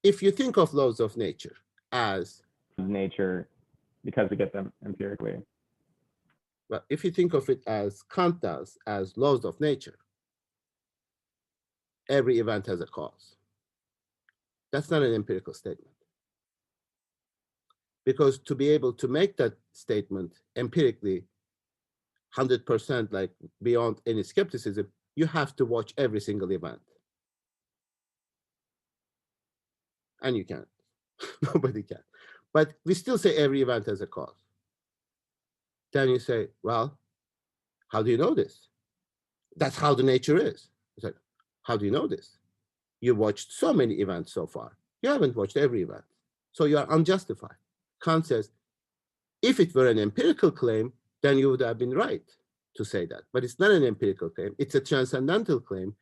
if you think of laws of nature as nature because we get them empirically. well, if you think of it as Kant does, as laws of nature, every event has a cause. That's not an empirical statement. Because to be able to make that statement empirically, 100%, like beyond any skepticism, you have to watch every single event. And you can't. Nobody can. But we still say every event has a cause. Then you say, well, how do you know this? That's how the nature is. It's like, how do you know this? You watched so many events so far. You haven't watched every event. So you are unjustified. Kant says, if it were an empirical claim, then you would have been right to say that. But it's not an empirical claim. It's a transcendental claim.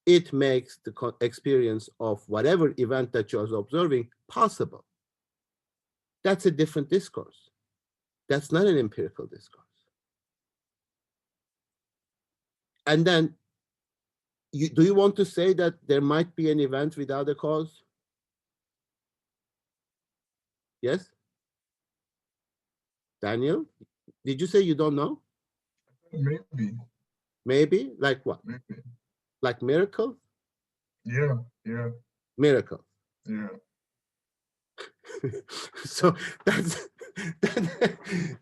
It makes the experience of whatever event that you're observing possible. That's a different discourse. That's not an empirical discourse. And then, do you want to say that there might be an event without a cause? Yes? Daniel, did you say you don't know? Maybe. Maybe? Like what? Maybe. Like miracles? Yeah. Yeah. Miracles. Yeah. So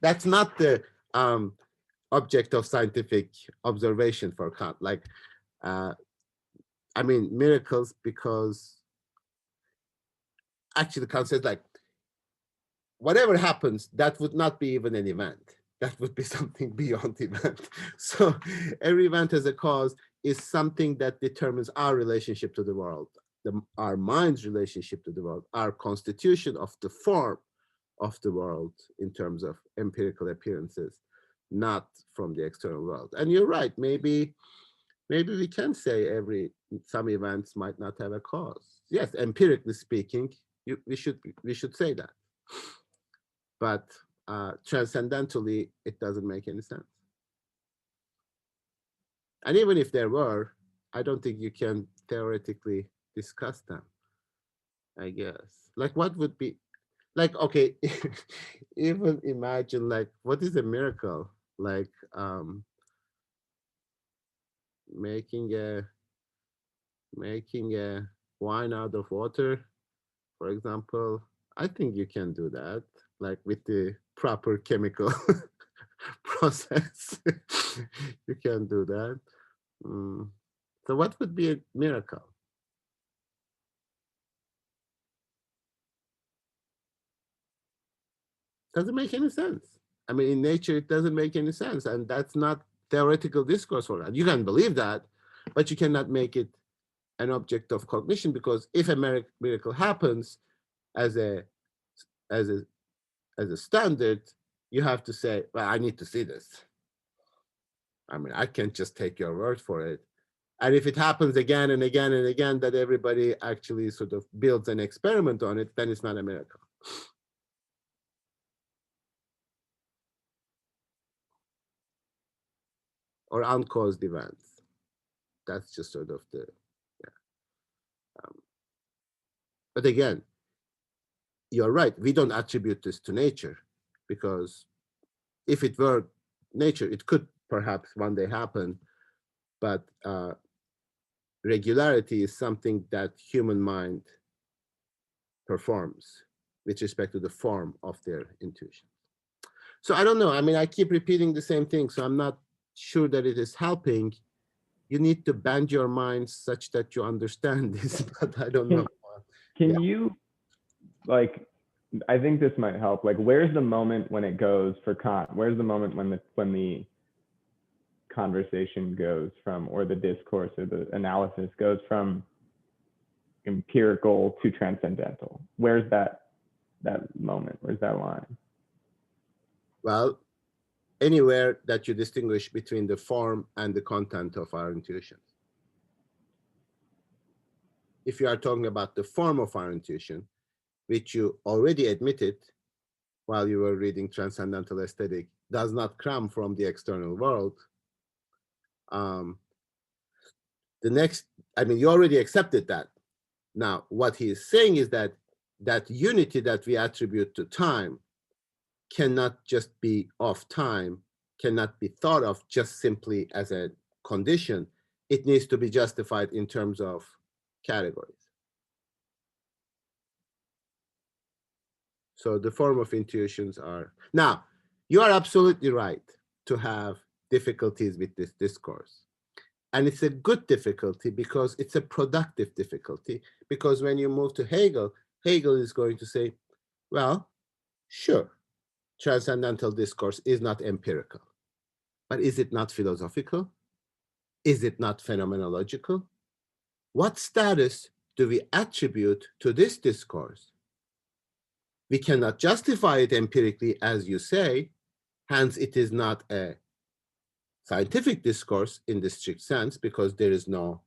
that's not the object of scientific observation for Kant. Like, I mean, miracles, because actually Kant says, like, whatever happens, that would not be even an event. That would be something beyond event. So every event as a cause is something that determines our relationship to the world, our mind's relationship to the world, our constitution of the form of the world in terms of empirical appearances, not from the external world. And you're right, maybe we can say some events might not have a cause. Yes, empirically speaking, we should say that. But transcendentally, it doesn't make any sense. And even if there were, I don't think you can theoretically discuss them, I guess. Like, what would be, like, okay, even imagine, like, what is a miracle? Like, making a wine out of water, for example. I think you can do that, like with the proper chemical process. You can do that. Mm. So what would be a miracle? Doesn't make any sense. I mean, in nature, it doesn't make any sense. And that's not theoretical discourse for that. You can believe that, but you cannot make it an object of cognition, because if a miracle happens as a as a as a standard, you have to say, well, I need to see this. I mean, I can't just take your word for it. And if it happens again and again and again, that everybody actually sort of builds an experiment on it, then it's not a miracle. Or uncaused events. That's just sort of the, yeah. But again, you're right. We don't attribute this to nature, because if it were nature, it could perhaps one day happen. But regularity is something that human mind performs with respect to the form of their intuition. So I don't know. I mean, I keep repeating the same thing, so I'm not sure that it is helping. You need to bend your mind such that you understand this, but I don't know. Can you, like, I think this might help. Like, where's the moment when it goes for Kant? Where's the moment when the conversation goes from, or the discourse or the analysis goes from empirical to transcendental? Where's that moment? Where's that line? Well, anywhere that you distinguish between the form and the content of our intuitions. If you are talking about the form of our intuition, which you already admitted while you were reading Transcendental Aesthetic, does not come from the external world, the next, I mean, you already accepted that. Now, what he is saying is that that unity that we attribute to time cannot just be of time, cannot be thought of just simply as a condition. It needs to be justified in terms of categories. So the form of intuitions are, now, you are absolutely right to have difficulties with this discourse. And it's a good difficulty because it's a productive difficulty, because when you move to Hegel, Hegel is going to say, well, sure, transcendental discourse is not empirical, but is it not philosophical? Is it not phenomenological? What status do we attribute to this discourse? We cannot justify it empirically, as you say, hence it is not a scientific discourse in the strict sense, because there is no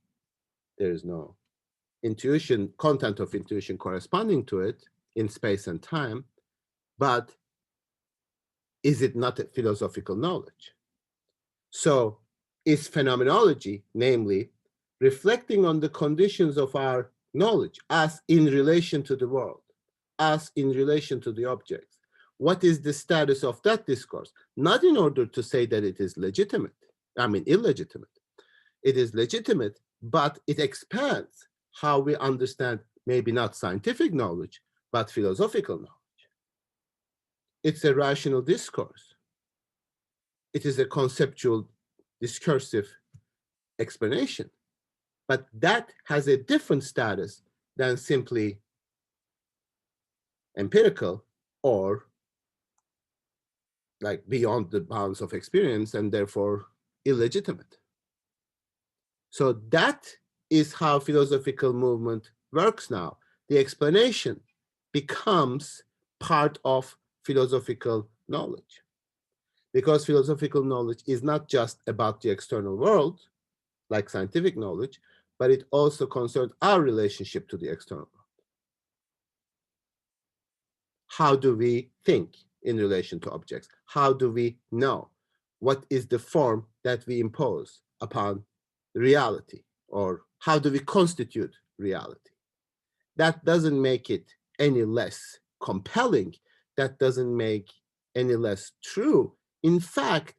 intuition, content of intuition corresponding to it in space and time. But is it not a philosophical knowledge? So is phenomenology, namely, reflecting on the conditions of our knowledge, us in relation to the world, us in relation to the objects? What is the status of that discourse? Not in order to say that it is legitimate, illegitimate. It is legitimate, but it expands how we understand maybe not scientific knowledge, but philosophical knowledge. It's a rational discourse. It is a conceptual, discursive explanation, but that has a different status than simply empirical or like beyond the bounds of experience and therefore illegitimate. So that is how philosophical movement works now. The explanation becomes part of philosophical knowledge, because philosophical knowledge is not just about the external world, like scientific knowledge, but it also concerns our relationship to the external world. How do we think in relation to objects? How do we know? What is the form that we impose upon reality? Or how do we constitute reality? That doesn't make it any less compelling. That doesn't make any less true. In fact,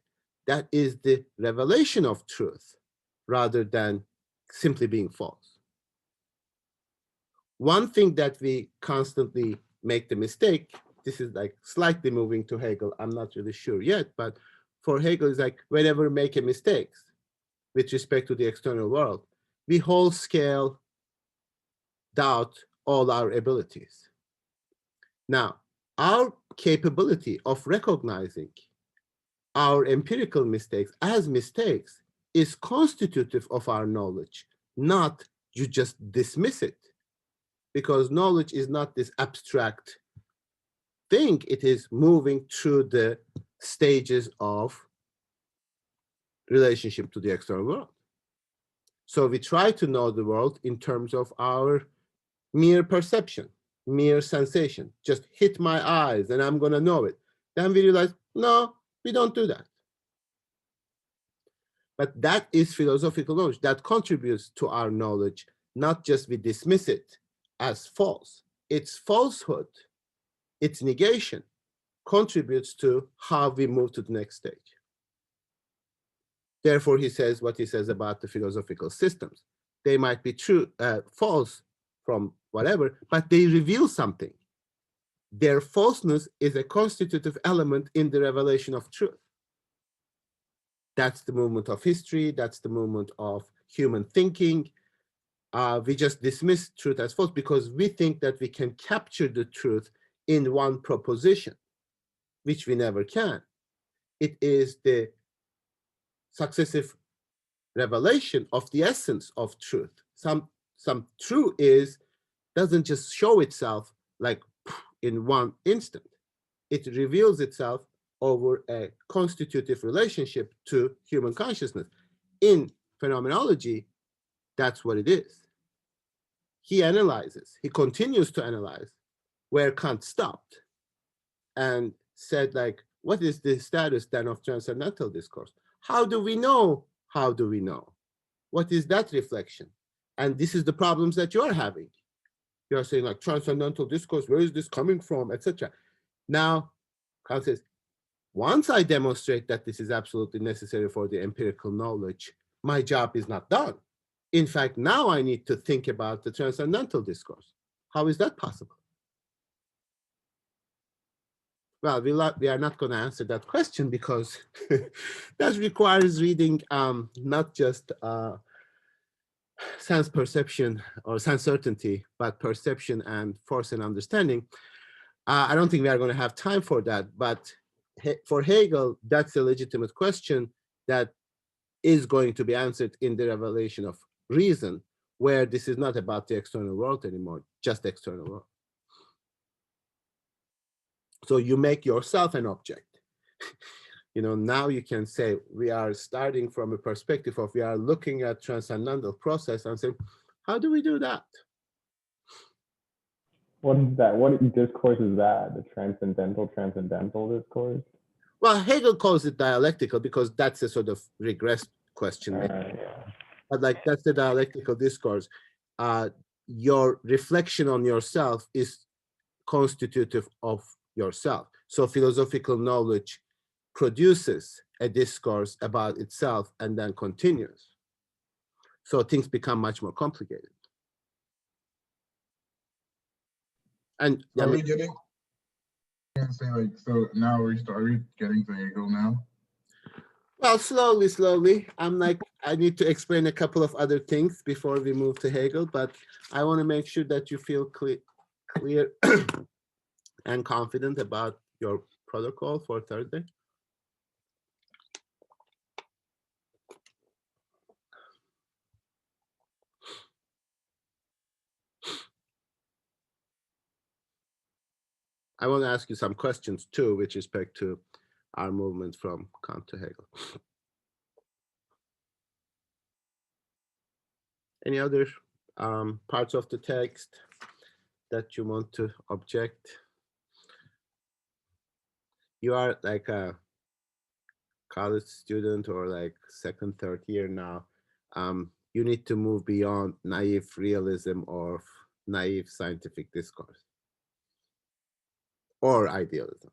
that is the revelation of truth rather than simply being false. One thing that we constantly make the mistake, this is like slightly moving to Hegel, I'm not really sure yet, but for Hegel, it's like whenever we make a mistake with respect to the external world, we whole scale doubt all our abilities. Now, our capability of recognizing our empirical mistakes as mistakes is constitutive of our knowledge, not you just dismiss it. Because knowledge is not this abstract thing, it is moving through the stages of relationship to the external world. So we try to know the world in terms of our mere perception, mere sensation, just hit my eyes and I'm gonna know it. Then we realize, no, we don't do that. But that is philosophical knowledge that contributes to our knowledge, not just we dismiss it as false. Its falsehood, its negation, contributes to how we move to the next stage. Therefore, he says what he says about the philosophical systems. They might be true, false from whatever, but they reveal something. Their falseness is a constitutive element in the revelation of truth. That's the movement of history. That's the movement of human thinking. We just dismiss truth as false because we think that we can capture the truth in one proposition, which we never can. It is the successive revelation of the essence of truth. Some truth doesn't just show itself like in one instant. It reveals itself over a constitutive relationship to human consciousness. In phenomenology, that's what it is. He analyzes, he continues to analyze where Kant stopped and said, like, what is the status then of transcendental discourse? How do we know? How do we know? What is that reflection? And this is the problems that you're having. You are saying like transcendental discourse, where is this coming from, etc. Now, Kant says, once I demonstrate that this is absolutely necessary for the empirical knowledge, my job is not done. In fact, now I need to think about the transcendental discourse. How is that possible? Well, we are not going to answer that question because that requires reading not just sense perception or sense certainty, but perception and force and understanding. I don't think we are going to have time for that, but for Hegel, that's a legitimate question that is going to be answered in the revelation of reason, where this is not about the external world anymore, just the external world. So you make yourself an object. Now you can say we are starting from a perspective of we are looking at transcendental process and say, how do we do that? What is that? What discourse is that? The transcendental discourse? Well, Hegel calls it dialectical because that's a sort of regressed question. Yeah. But like that's the dialectical discourse. Your reflection on yourself is constitutive of yourself. So philosophical knowledge produces a discourse about itself and then continues. So things become much more complicated. And are we getting? I'm saying like, so now are we getting to Hegel now? Well, slowly. I need to explain a couple of other things before we move to Hegel, but I want to make sure that you feel clear and confident about your protocol for Thursday. I want to ask you some questions too, with respect to our movement from Kant to Hegel. Any other parts of the text that you want to object? You are like a college student or like second, third year now. You need to move beyond naive realism or naive scientific discourse or idealism.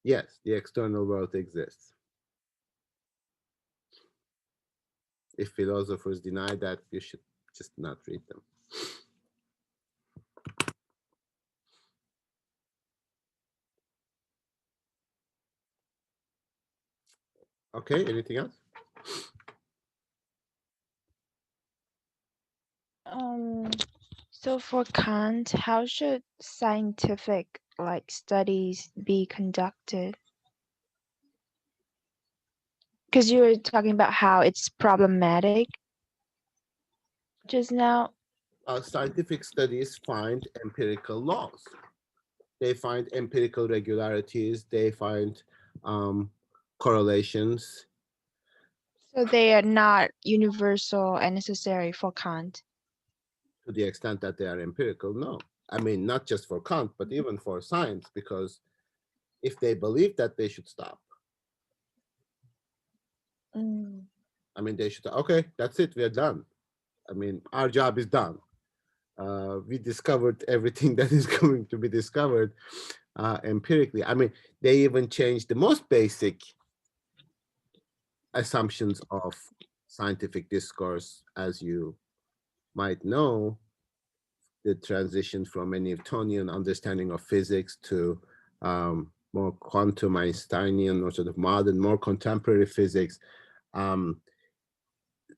Yes, the external world exists. If philosophers deny that, you should just not read them. Okay, anything else? So for Kant, how should scientific studies be conducted? Because you were talking about how it's problematic just now. Scientific studies find empirical laws. They find empirical regularities. They find correlations. So they are not universal and necessary for Kant. To the extent that they are empirical, no. I mean, not just for Kant, but even for science, because if they believe that, they should stop. I mean, they should, okay, that's it, we're done. I mean, our job is done. We discovered everything that is going to be discovered empirically. I mean, they even changed the most basic assumptions of scientific discourse, as you might know, the transition from a Newtonian understanding of physics to more quantum Einsteinian or sort of modern, more contemporary physics.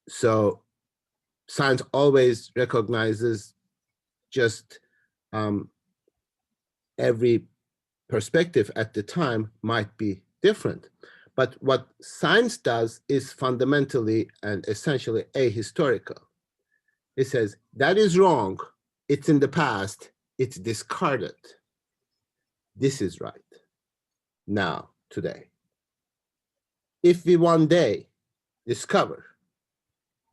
So science always recognizes just every perspective at the time might be different. But what science does is fundamentally and essentially ahistorical. It says, that is wrong. It's in the past. It's discarded. This is right. Now, today. If we one day discover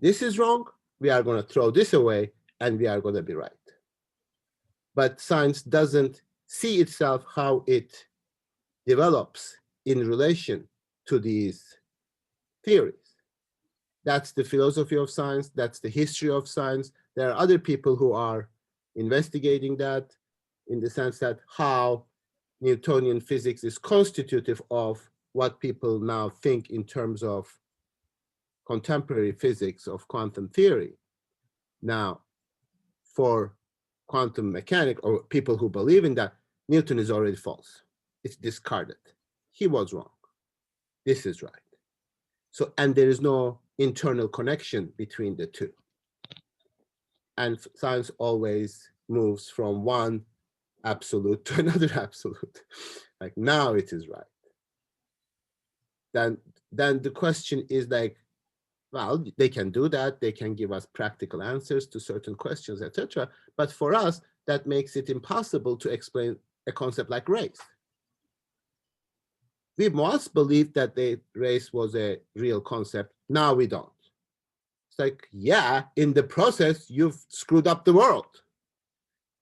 this is wrong, we are going to throw this away and we are going to be right. But science doesn't see itself how it develops in relation to these theories. That's the philosophy of science. That's the history of science. There are other people who are investigating that in the sense that how Newtonian physics is constitutive of what people now think in terms of contemporary physics of quantum theory. Now, for quantum mechanics or people who believe in that, Newton is already false. It's discarded. He was wrong. This is right. So, and there is no internal connection between the two. And science always moves from one absolute to another absolute. Like now it is right. Then the question is like, well, they can do that. They can give us practical answers to certain questions, etc. But for us, that makes it impossible to explain a concept like race. We once believed that the race was a real concept. Now we don't. It's like, yeah, in the process, you've screwed up the world.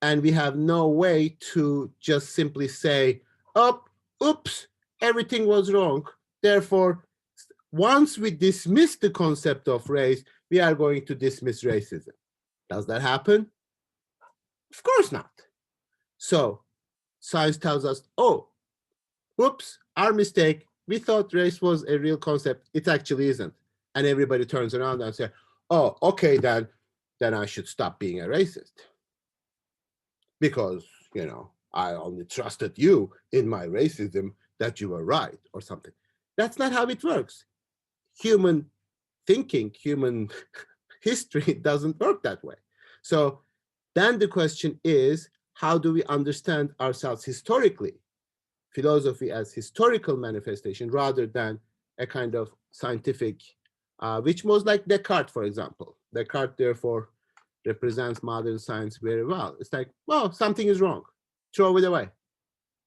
And we have no way to just simply say, oh, oops, everything was wrong. Therefore, once we dismiss the concept of race, we are going to dismiss racism. Does that happen? Of course not. So science tells us, oh, whoops, our mistake. We thought race was a real concept. It actually isn't. And everybody turns around and says, oh, okay, then I should stop being a racist. Because, you know, I only trusted you in my racism that you were right or something. That's not how it works. Human thinking, human history doesn't work that way. So then the question is, how do we understand ourselves historically? Philosophy as historical manifestation rather than a kind of scientific, which was like Descartes, for example. Descartes, therefore, represents modern science very well. It's like, well, something is wrong. Throw it away.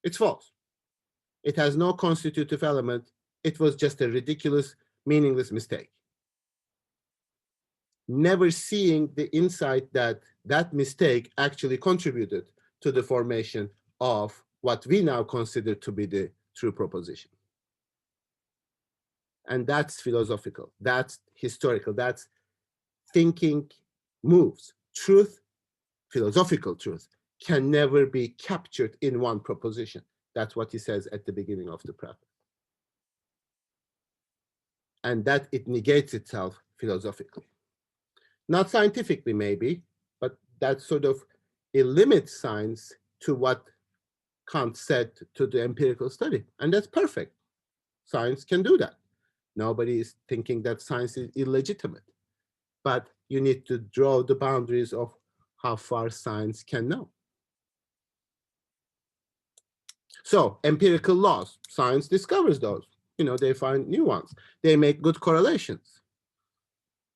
It's false. It has no constitutive element. It was just a ridiculous, meaningless mistake. Never seeing the insight that that mistake actually contributed to the formation of what we now consider to be the true proposition. And that's philosophical, that's historical, that's thinking moves. Truth, philosophical truth, can never be captured in one proposition. That's what he says at the beginning of the preface. And that it negates itself philosophically. Not scientifically, maybe, but that sort of, it limits science to what Kant said to the empirical study. And that's perfect. Science can do that. Nobody is thinking that science is illegitimate. But you need to draw the boundaries of how far science can know. So empirical laws, science discovers those. You know, they find new ones. They make good correlations.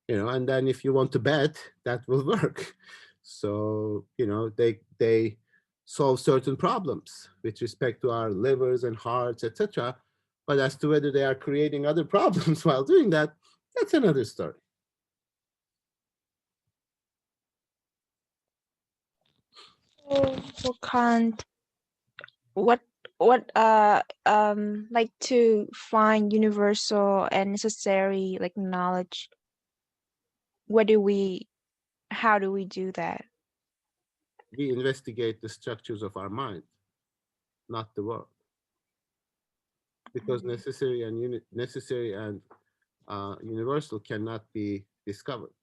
You know, and then if you want to bet, that will work. So, you know, they solve certain problems with respect to our livers and hearts, etc. But as to whether they are creating other problems while doing that, that's another story. So for Kant, what like to find universal and necessary like knowledge, how do we do that? We investigate the structures of our mind, not the world. Because necessary and universal cannot be discovered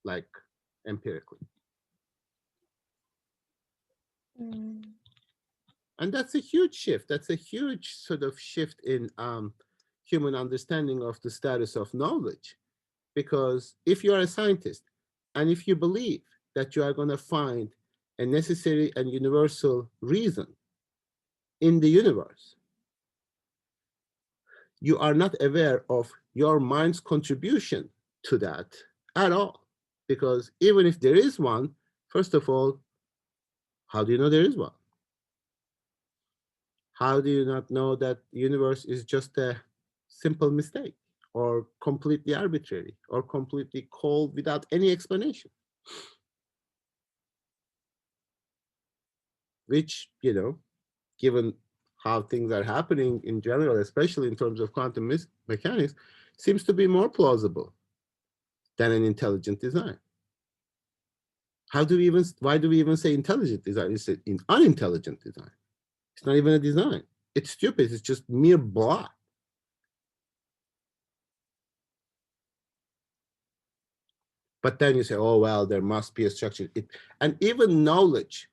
like empirically. And that's a huge shift. That's a huge sort of shift in human understanding of the status of knowledge. Because if you are a scientist, and if you believe that you are going to find a necessary and universal reason in the universe, you are not aware of your mind's contribution to that at all. Because even if there is one, first of all, how do you know there is one? How do you not know that the universe is just a simple mistake or completely arbitrary or completely cold without any explanation? Which, you know, given how things are happening in general, especially in terms of quantum mechanics, seems to be more plausible. than an intelligent design. Why do we even say intelligent design? It's an unintelligent design. It's not even a design. It's stupid. It's just mere blah. But then you say, oh, well, there must be a structure. And even knowledge,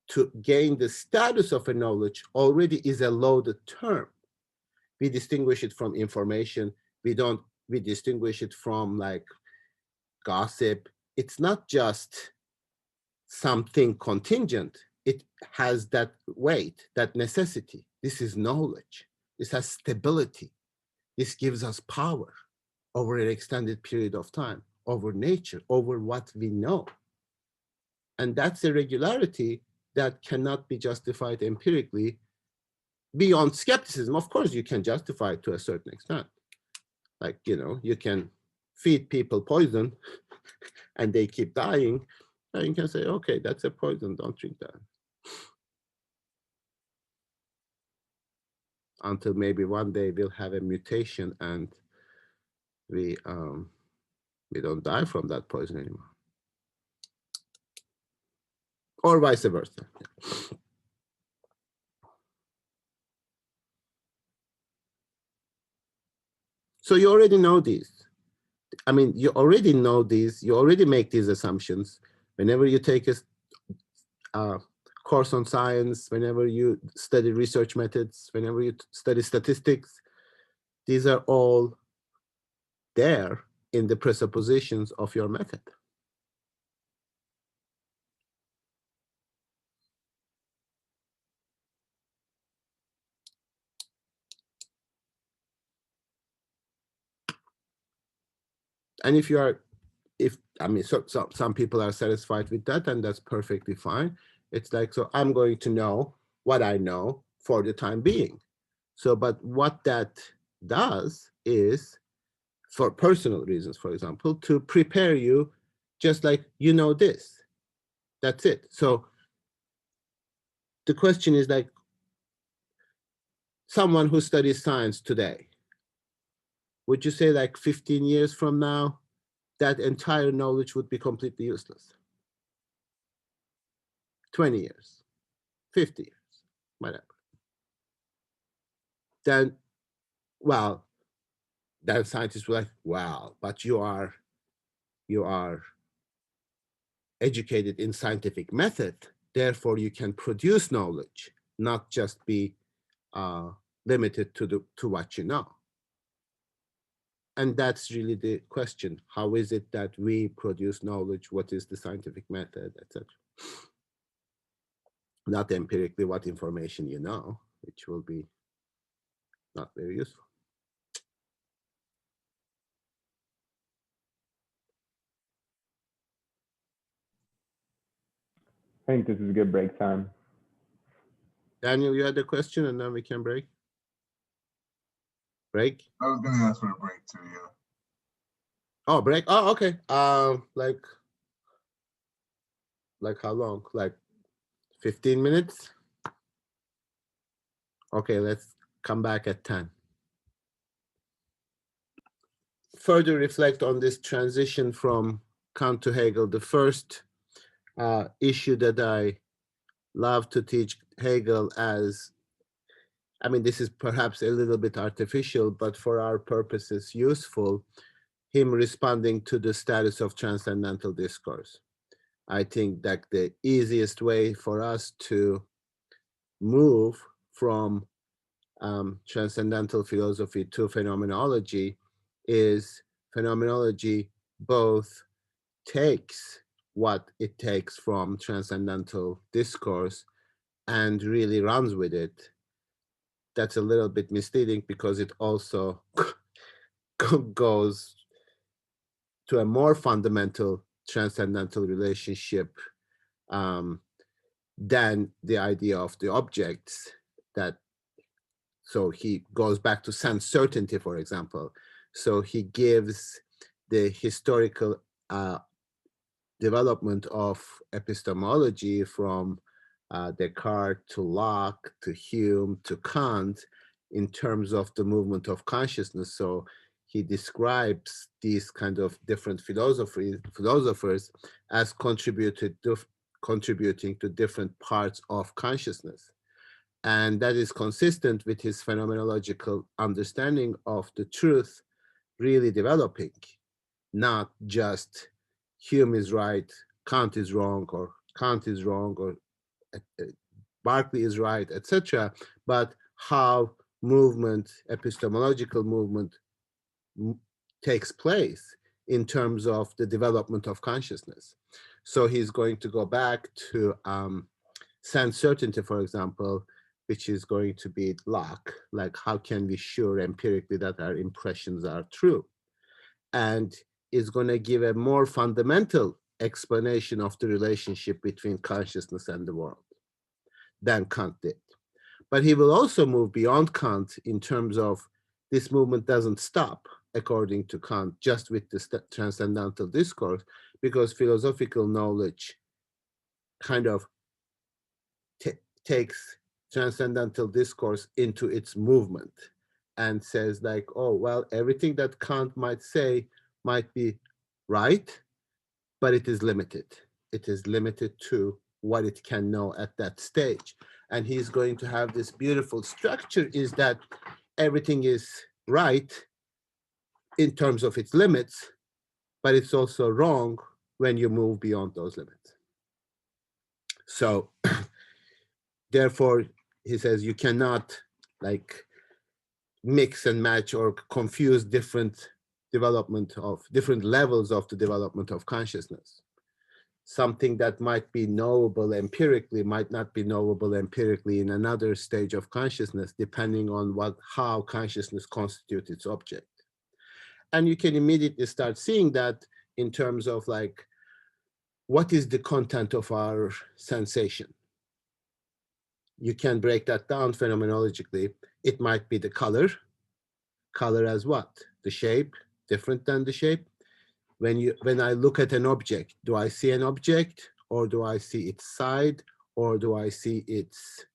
to gain the status of a knowledge, already is a loaded term. We distinguish it from information. We distinguish it from like gossip. It's not just something contingent. It has that weight, that necessity. This is knowledge. This has stability. This gives us power over an extended period of time, over nature, over what we know. And that's a regularity that cannot be justified empirically beyond skepticism. Of course, you can justify it to a certain extent. Like, you can feed people poison and they keep dying. And you can say, okay, that's a poison, don't drink that. Until maybe one day we'll have a mutation and we don't die from that poison anymore. Or vice versa. So you already know these. I mean, you already know these. You already make these assumptions. Whenever you take a course on science, whenever you study research methods, whenever you study statistics, these are all there in the presuppositions of your method. And if you are, some people are satisfied with that, and that's perfectly fine. It's like, so I'm going to know what I know for the time being. So, but what that does is, for personal reasons, for example, to prepare you, just like this. That's it. So the question is like, someone who studies science today, would you say like 15 years from now, that entire knowledge would be completely useless? 20 years, 50 years, whatever. Then, well, then scientists were like, wow, but you are educated in scientific method, therefore you can produce knowledge, not just be limited to what you know. And that's really the question. How is it that we produce knowledge? What is the scientific method, etc.? Not empirically what information you know, which will be not very useful. I think this is a good break time. Daniel, you had a question and then we can break? Break? I was gonna ask for a break too, yeah. Oh, break? Oh, okay. Like how long? Like 15 minutes? Okay, let's come back at 10. Further reflect on this transition from Kant to Hegel. The first issue that I love to teach Hegel as, I mean, this is perhaps a little bit artificial, but for our purposes useful, him responding to the status of transcendental discourse. I think that the easiest way for us to move from transcendental philosophy to phenomenology is phenomenology both takes what it takes from transcendental discourse and really runs with it. That's a little bit misleading because it also goes to a more fundamental transcendental relationship than the idea of the objects that. So he goes back to sense certainty, for example. So he gives the historical development of epistemology from Descartes to Locke to Hume to Kant in terms of the movement of consciousness. So he describes these kind of different philosophers as contributing to different parts of consciousness. And that is consistent with his phenomenological understanding of the truth really developing, not just Hume is right, Kant is wrong, or Kant is wrong, or Berkeley is right, etc., but how movement, epistemological movement, takes place in terms of the development of consciousness. So he's going to go back to sense certainty, for example, which is going to be Locke, like how can we sure empirically that our impressions are true? And is going to give a more fundamental explanation of the relationship between consciousness and the world than Kant did. But he will also move beyond Kant in terms of this movement doesn't stop, according to Kant, just with the transcendental discourse, because philosophical knowledge kind of takes transcendental discourse into its movement and says like, oh, well, everything that Kant might say might be right, but it is limited. It is limited to what it can know at that stage. And he's going to have this beautiful structure is that everything is right in terms of its limits, but it's also wrong when you move beyond those limits. So therefore, he says you cannot like mix and match or confuse different levels of the development of consciousness. Something that might be knowable empirically might not be knowable empirically in another stage of consciousness, depending on how consciousness constitutes its object. And you can immediately start seeing that in terms of like, what is the content of our sensation? You can break that down phenomenologically. It might be the color. Color as what? The shape, different than the shape. When I look at an object, do I see an object, or do I see its side, or do I see its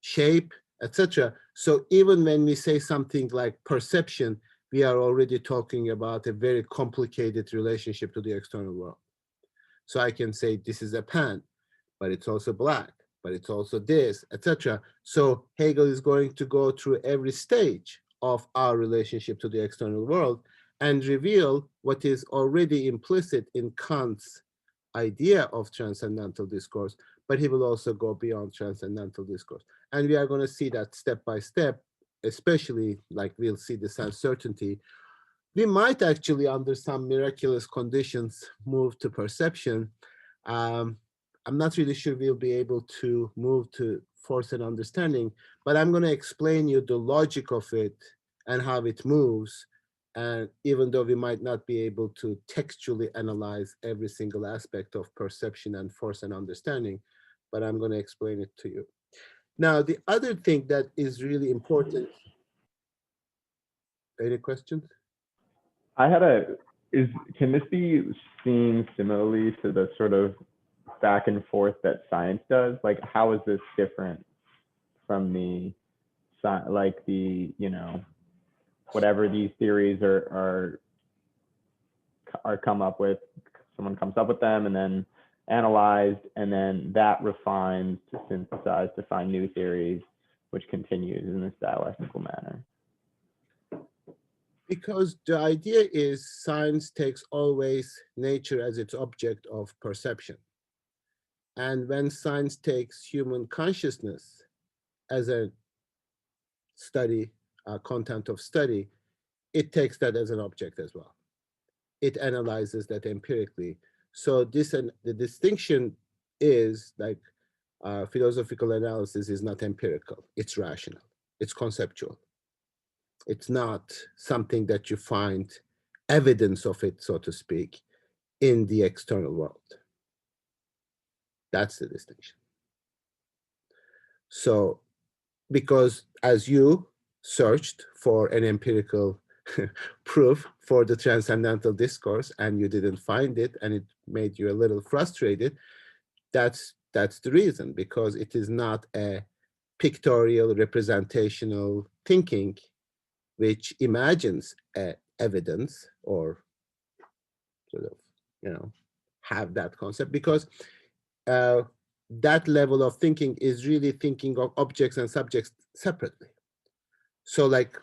shape, etc.? So even when we say something like perception, we are already talking about a very complicated relationship to the external world. So I can say this is a pen, but it's also black, but it's also this, etc. So Hegel is going to go through every stage of our relationship to the external world and reveal what is already implicit in Kant's idea of transcendental discourse, but he will also go beyond transcendental discourse. And we are going to see that step by step, especially like we'll see the sense certainty. We might actually, under some miraculous conditions, move to perception. I'm not really sure we'll be able to move to force and understanding, but I'm going to explain you the logic of it and how it moves. And even though we might not be able to textually analyze every single aspect of perception and force and understanding, but I'm going to explain it to you. Now, the other thing that is really important. Any questions? Can this be seen similarly to the sort of back and forth that science does? Like, how is this different from whatever these theories are come up with, someone comes up with them and then analyzed, and then that refines to synthesize to find new theories, which continues in this dialectical manner? Because the idea is science takes always nature as its object of perception. And when science takes human consciousness as a study, content of study, it takes that as an object as well. It analyzes that empirically. So the distinction is like philosophical analysis is not empirical, it's rational, it's conceptual. It's not something that you find evidence of it, so to speak, in the external world. That's the distinction. So, because as you searched for an empirical proof for the transcendental discourse and you didn't find it and it made you a little frustrated, that's the reason, because it is not a pictorial representational thinking. which imagines evidence or sort of, have that concept, because that level of thinking is really thinking of objects and subjects separately. So like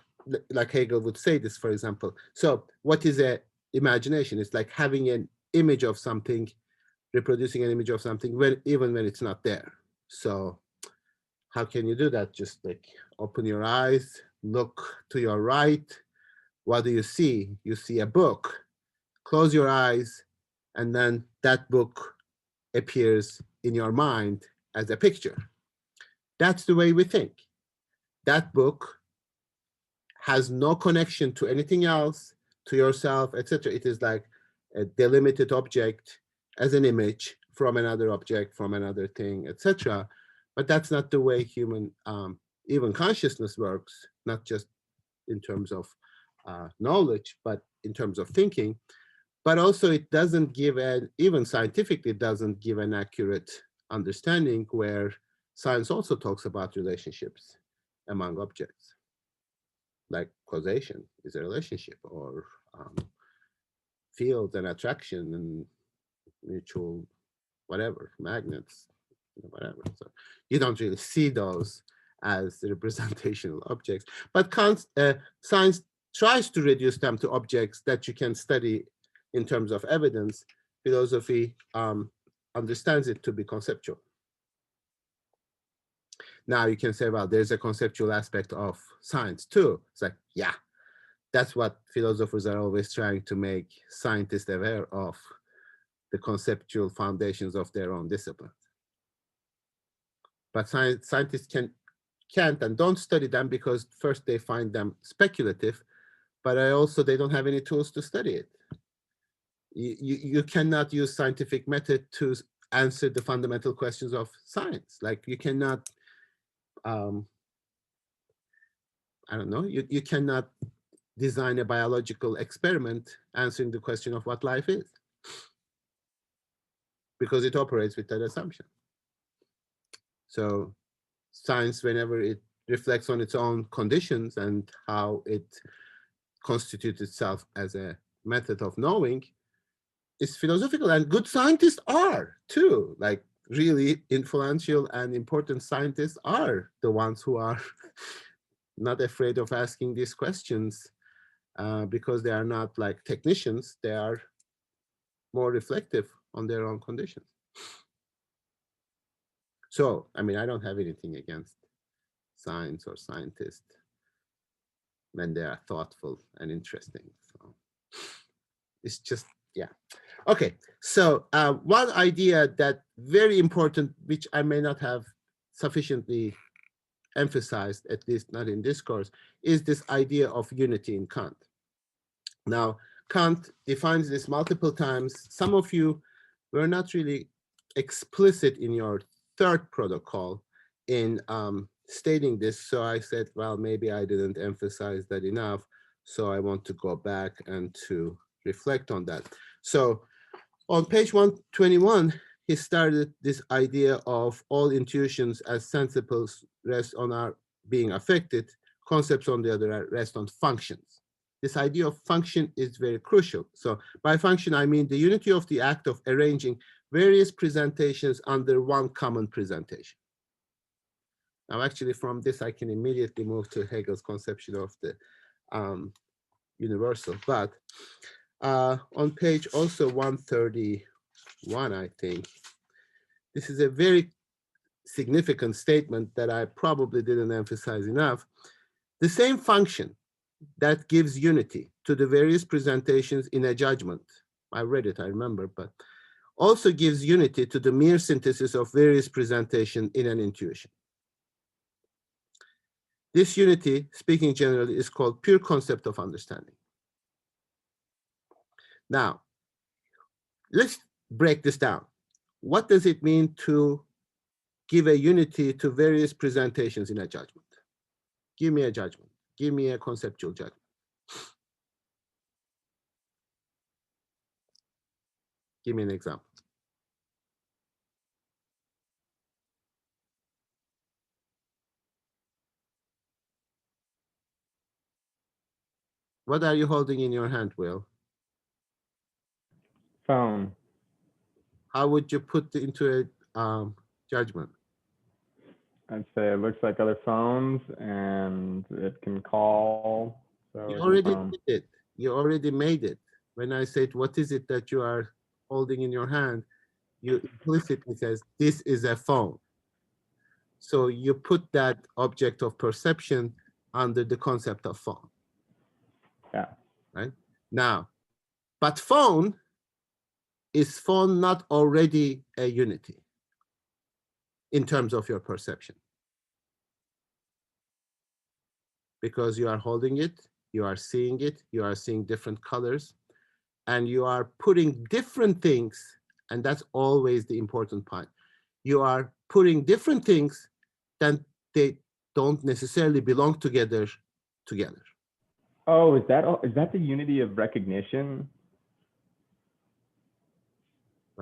Hegel would say this, for example. So what is a imagination? It's like having an image of something, reproducing an image of something even when it's not there. So how can you do that? Just like open your eyes, look to your right. What do you see? You see a book. Close your eyes, and then that book appears in your mind as a picture. That's the way we think. That book has no connection to anything else, to yourself, etc. It is like a delimited object as an image from another object, from another thing, etc. But that's not the way human, even consciousness works, not just in terms of knowledge, but in terms of thinking. But also it doesn't give even scientifically doesn't give an accurate understanding, where science also talks about relationships among objects. Like causation is a relationship, or field and attraction and mutual whatever, magnets, whatever. So you don't really see those as representational objects, but science tries to reduce them to objects that you can study in terms of evidence. Philosophy understands it to be conceptual. Now you can say, well, there's a conceptual aspect of science too. It's like, yeah, that's what philosophers are always trying to make scientists aware of, the conceptual foundations of their own discipline. But scientists can't and don't study them because first they find them speculative, but they don't have any tools to study it. You cannot use scientific method to answer the fundamental questions of science. Like you cannot, I don't know, you cannot design a biological experiment answering the question of what life is, because it operates with that assumption. So science, whenever it reflects on its own conditions and how it constitutes itself as a method of knowing, is philosophical. And good scientists are too. Like really influential and important scientists are the ones who are not afraid of asking these questions, because they are not like technicians. They are more reflective on their own conditions. So, I mean, I don't have anything against science or scientists when they are thoughtful and interesting. So it's just, yeah. Okay, so one idea that very important, which I may not have sufficiently emphasized, at least not in this course, is this idea of unity in Kant. Now, Kant defines this multiple times. Some of you were not really explicit in your third protocol in stating this. So I said, well, maybe I didn't emphasize that enough. So I want to go back and to reflect on that. So on page 121, he started this idea of all intuitions as sensibles rest on our being affected. Concepts, on the other, rest on functions. This idea of function is very crucial. So by function, I mean the unity of the act of arranging various presentations under one common presentation. Now, actually, from this, I can immediately move to Hegel's conception of the universal. But on page also 131, I think, this is a very significant statement that I probably didn't emphasize enough. The same function that gives unity to the various presentations in a judgment, I read it, I remember, but also gives unity to the mere synthesis of various presentation in an intuition. This unity, speaking generally, is called pure concept of understanding. Now, let's break this down. What does it mean to give a unity to various presentations in a judgment? Give me a judgment. Give me a conceptual judgment. Give me an example. What are you holding in your hand, Will? Phone. How would you put into a judgment? I'd say it looks like other phones and it can call. So You it's a already phone. did it. You already made it. When I said, what is it that you are holding in your hand? You implicitly says, this is a phone. So you put that object of perception under the concept of phone. Yeah. Right? Now, but phone, is phone not already a unity in terms of your perception? Because you are holding it, you are seeing it, you are seeing different colors, and you are putting different things, and that's always the important point. You are putting different things that they don't necessarily belong together. Oh, is that the unity of recognition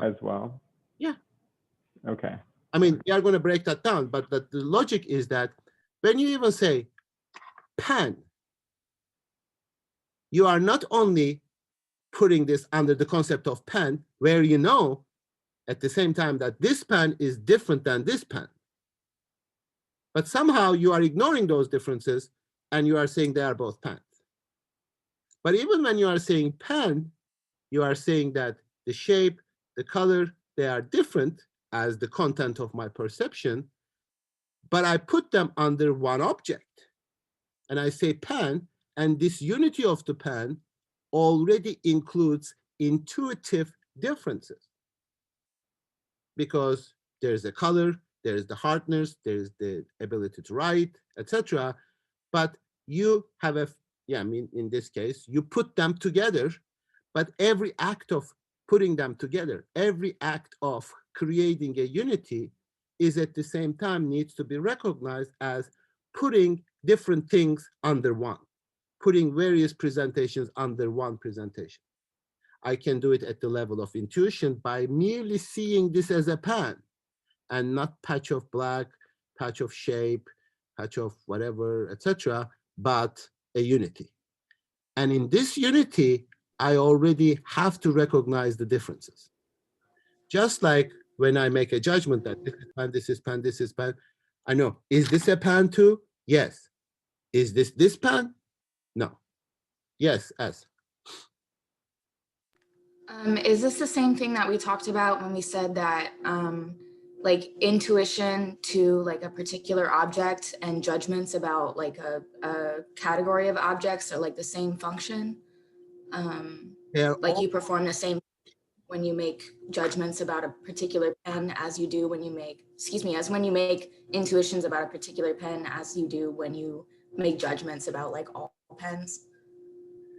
as well? Yeah. Okay. I mean, we are going to break that down, but the logic is that when you even say pen, you are not only putting this under the concept of pen, where you know at the same time that this pen is different than this pen, but somehow you are ignoring those differences and you are saying they are both pens. But even when you are saying pen, you are saying that the shape, the color, they are different as the content of my perception, but I put them under one object. And I say pen, and this unity of the pen already includes intuitive differences. Because there's the color, there's the hardness, there's the ability to write, etc. But you have I mean, in this case, you put them together, but every act of putting them together, every act of creating a unity is at the same time needs to be recognized as putting different things under one, putting various presentations under one presentation. I can do it at the level of intuition by merely seeing this as a pen and not patch of black, patch of shape, patch of whatever, etc., but a unity. And in this unity, I already have to recognize the differences. Just like when I make a judgment that this is pen, this is pen, this is pen, I know, is this a pen too? Yes. Is this pen? No. Yes, S. Is this the same thing that we talked about when we said that like intuition to like a particular object and judgments about like a category of objects are like the same function? Like you perform the same when you make judgments about a particular pen as you do when you make, as when you make intuitions about a particular pen as you do when you make judgments about like all pens?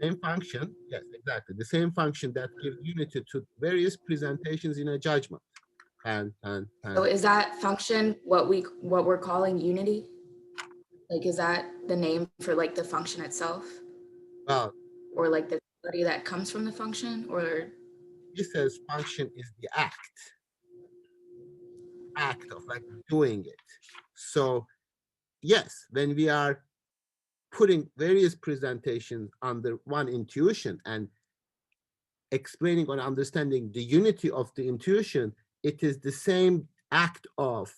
Same function, yes, exactly. The same function that gives unity to various presentations in a judgment. So is that function what we're calling unity? Like, is that the name for like the function itself? Well, or like the quality that comes from the function, or? He says function is the act of like doing it. So yes, when we are putting various presentations under one intuition and explaining or understanding the unity of the intuition, it is the same act of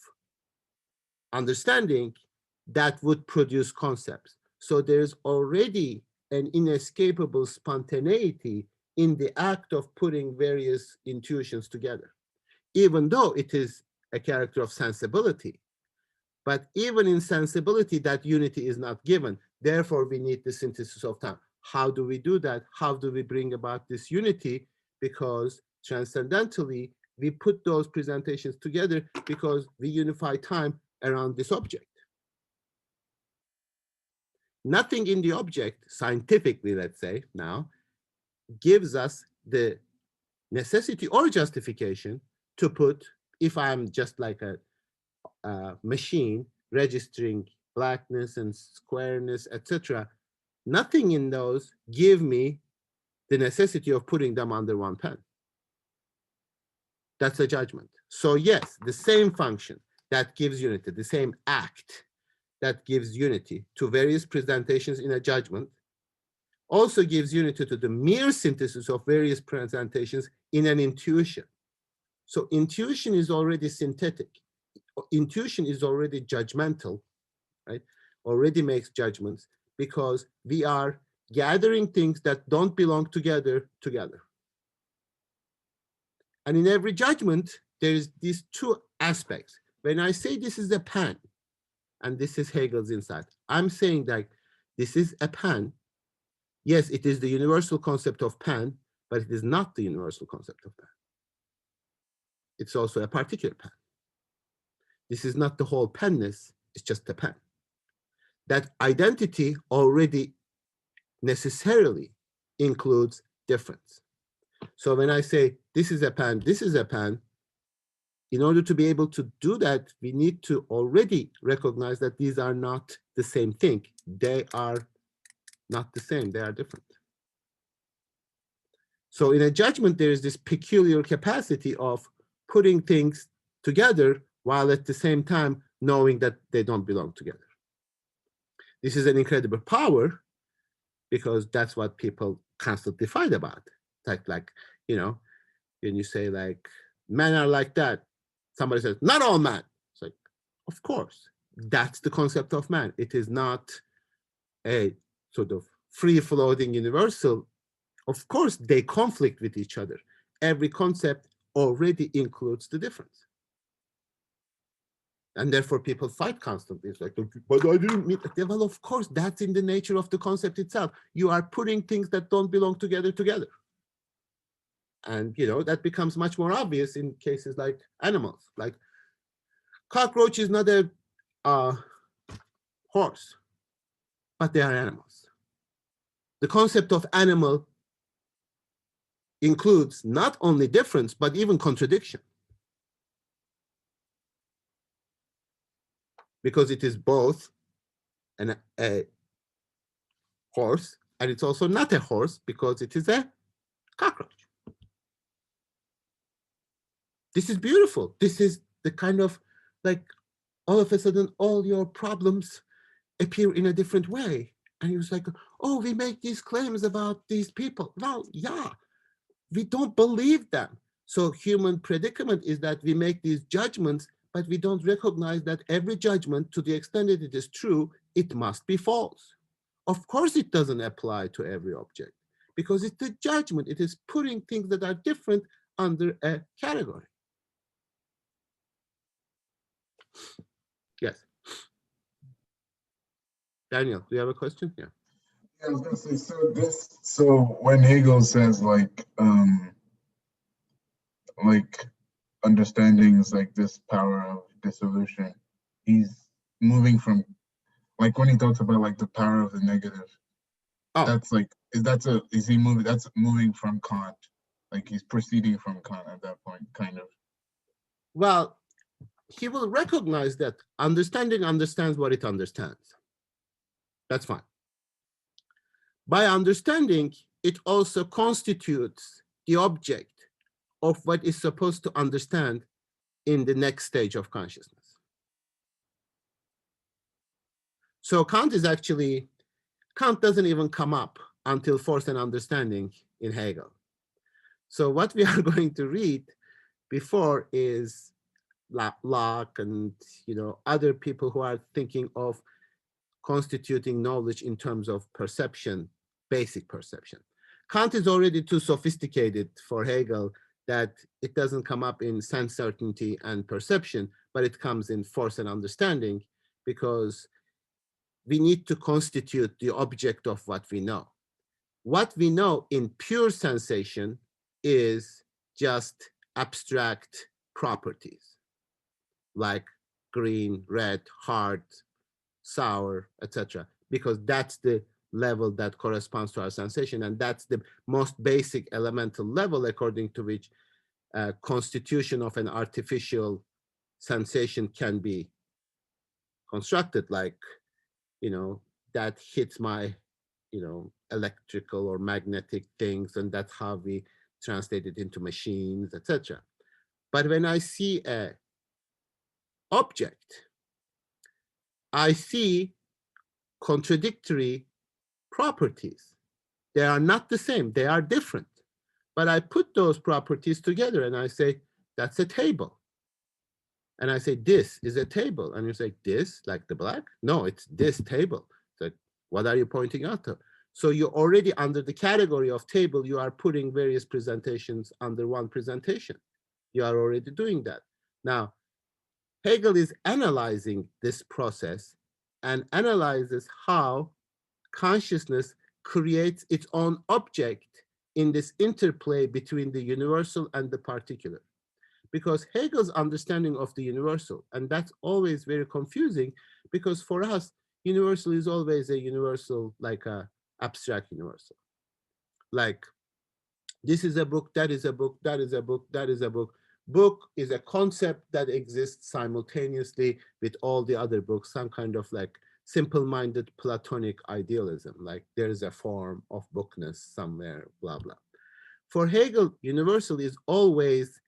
understanding that would produce concepts. So there's already an inescapable spontaneity in the act of putting various intuitions together, even though it is a character of sensibility. But even in sensibility, that unity is not given. Therefore, we need the synthesis of time. How do we do that? How do we bring about this unity? Because transcendentally, we put those presentations together because we unify time around this object. Nothing in the object, scientifically, let's say now, gives us the necessity or justification to put, if I'm just like a machine registering blackness and squareness, etc., nothing in those give me the necessity of putting them under one pen. That's a judgment. So yes, the same function that gives unity, the same act that gives unity to various presentations in a judgment also gives unity to the mere synthesis of various presentations in an intuition. So intuition is already synthetic. Intuition is already judgmental, right? Already makes judgments because we are gathering things that don't belong together. And in every judgment, there is these two aspects. When I say this is a pen, and this is Hegel's insight, I'm saying that this is a pen. Yes, it is the universal concept of pen, but it is not the universal concept of pen. It's also a particular pen. This is not the whole penness, it's just a pen. That identity already necessarily includes difference. So when I say this is a pen, this is a pen, in order to be able to do that, we need to already recognize that these are not the same thing. They are not the same, they are different. So in a judgment, there is this peculiar capacity of putting things together while at the same time knowing that they don't belong together. This is an incredible power because that's what people constantly fight about. Like, you know, when you say like, men are like that, somebody says, not all men. It's like, of course, that's the concept of man. It is not a sort of free-floating universal. Of course, they conflict with each other. Every concept already includes the difference. And therefore, people fight constantly. It's like, but I didn't mean it. Well, of course, that's in the nature of the concept itself. You are putting things that don't belong together. And you know that becomes much more obvious in cases like animals. Like cockroach is not a horse, but they are animals. The concept of animal includes not only difference, but even contradiction. Because it is both a horse, and it's also not a horse because it is a cockroach. This is beautiful. This is the kind of like all of a sudden all your problems appear in a different way. And he was like, oh, we make these claims about these people. Well, yeah, we don't believe them. So human predicament is that we make these judgments, but we don't recognize that every judgment, to the extent that it is true, it must be false. Of course, it doesn't apply to every object because it's a judgment. It is putting things that are different under a category. Yes. Daniel, do you have a question? Yeah. Yeah, I was gonna say, so when Hegel says like understandings like this power of dissolution, he's moving from, like when he talks about like the power of the negative, that's like, that's moving from Kant, like he's proceeding from Kant at that point, kind of. Well, he will recognize that understanding understands what it understands. That's fine. By understanding, it also constitutes the object of what is supposed to understand in the next stage of consciousness. So Kant doesn't even come up until force and understanding in Hegel. So what we are going to read before is Locke and other people who are thinking of constituting knowledge in terms of perception, basic perception. Kant is already too sophisticated for Hegel that it doesn't come up in sense certainty and perception, but it comes in force and understanding because we need to constitute the object of what we know. What we know in pure sensation is just abstract properties like green, red, hard, sour, etc., because that's the level that corresponds to our sensation, and that's the most basic elemental level according to which constitution of an artificial sensation can be constructed, like that hits my electrical or magnetic things, and that's how we translate it into machines, etc. But when I see a object, I see contradictory properties They are not the same, they are different. But I put those properties together and I say, that's a table. And I say, this is a table. And you say, this, like the black? No, it's this table. So what are you pointing out to? So you're already under the category of table, you are putting various presentations under one presentation. You are already doing that. Now, Hegel is analyzing this process and analyzes how consciousness creates its own object in this interplay between the universal and the particular. Because Hegel's understanding of the universal, and that's always very confusing, because for us, universal is always a universal, like a abstract universal. Like, this is a book, that is a book, that is a book, that is a book. Book is a concept that exists simultaneously with all the other books, some kind of like simple-minded Platonic idealism, like there is a form of bookness somewhere, blah, blah. For Hegel, universal is always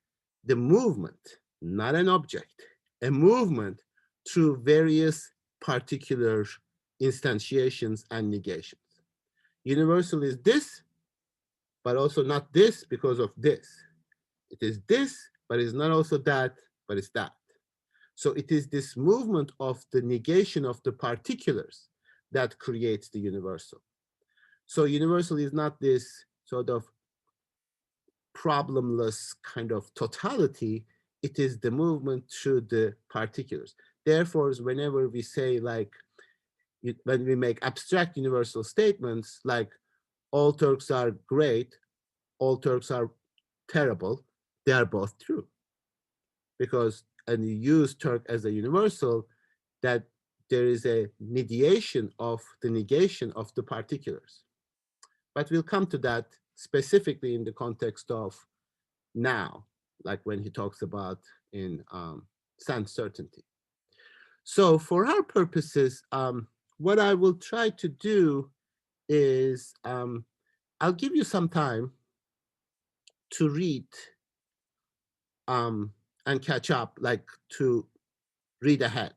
the movement, not an object, a movement through various particular instantiations and negations. Universal is this, but also not this because of this. It is this, but it's not also that, but it's that. So it is this movement of the negation of the particulars that creates the universal. So universal is not this sort of problemless kind of totality, it is the movement through the particulars. Therefore, whenever we say like, when we make abstract universal statements like all Turks are great, all Turks are terrible, they are both true. Because, and you use Turk as a universal, that there is a mediation of the negation of the particulars. But we'll come to that specifically in the context of now, like when he talks about in sense certainty. So for our purposes, what I will try to do is I'll give you some time to read and catch up, like to read ahead,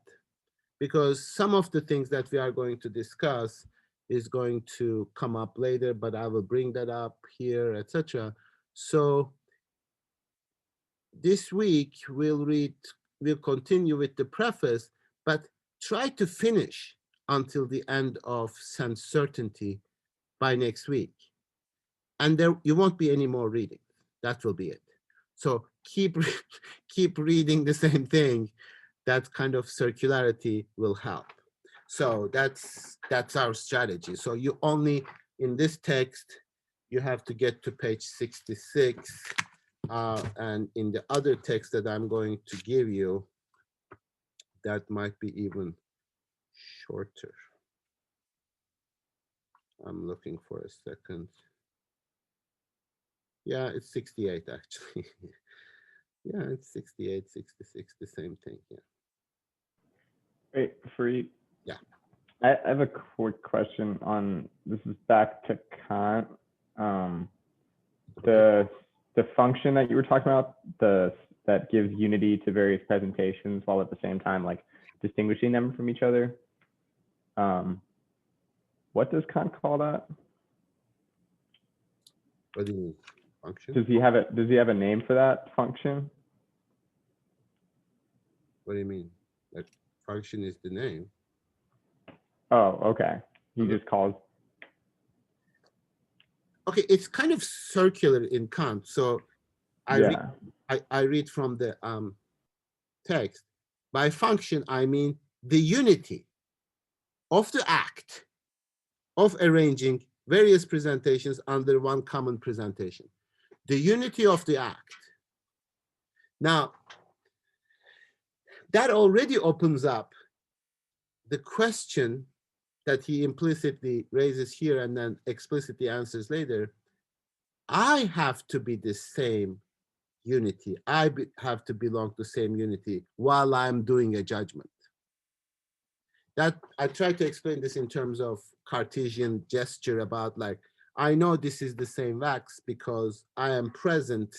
because some of the things that we are going to discuss is going to come up later, but I will bring that up here, etc. So this week we'll continue with the preface, but try to finish until the end of sense certainty by next week. And there you won't be any more reading. That will be it. So keep reading the same thing. That kind of circularity will help. So that's our strategy. So you only, in this text, you have to get to page 66. And in the other text that I'm going to give you, that might be even shorter. I'm looking for a second. Yeah, it's 68 actually. Yeah, it's 68, 66, the same thing. Yeah. Wait, Fareed. Yeah. I have a quick question on, this is back to Kant. The function that you were talking about, that gives unity to various presentations while at the same time like distinguishing them from each other. What does Kant call that? What do you mean? Function? Does he have a name for that function? What do you mean? Like function is the name. Oh, okay. He just calls. Okay, it's kind of circular in Kant. So I read from the text. By function, I mean the unity of the act of arranging various presentations under one common presentation. The unity of the act. Now, that already opens up the question that he implicitly raises here and then explicitly answers later. I have to be the same unity. Have to belong to the same unity while I'm doing a judgment. That I try to explain this in terms of Cartesian gesture about like, I know this is the same wax because I am present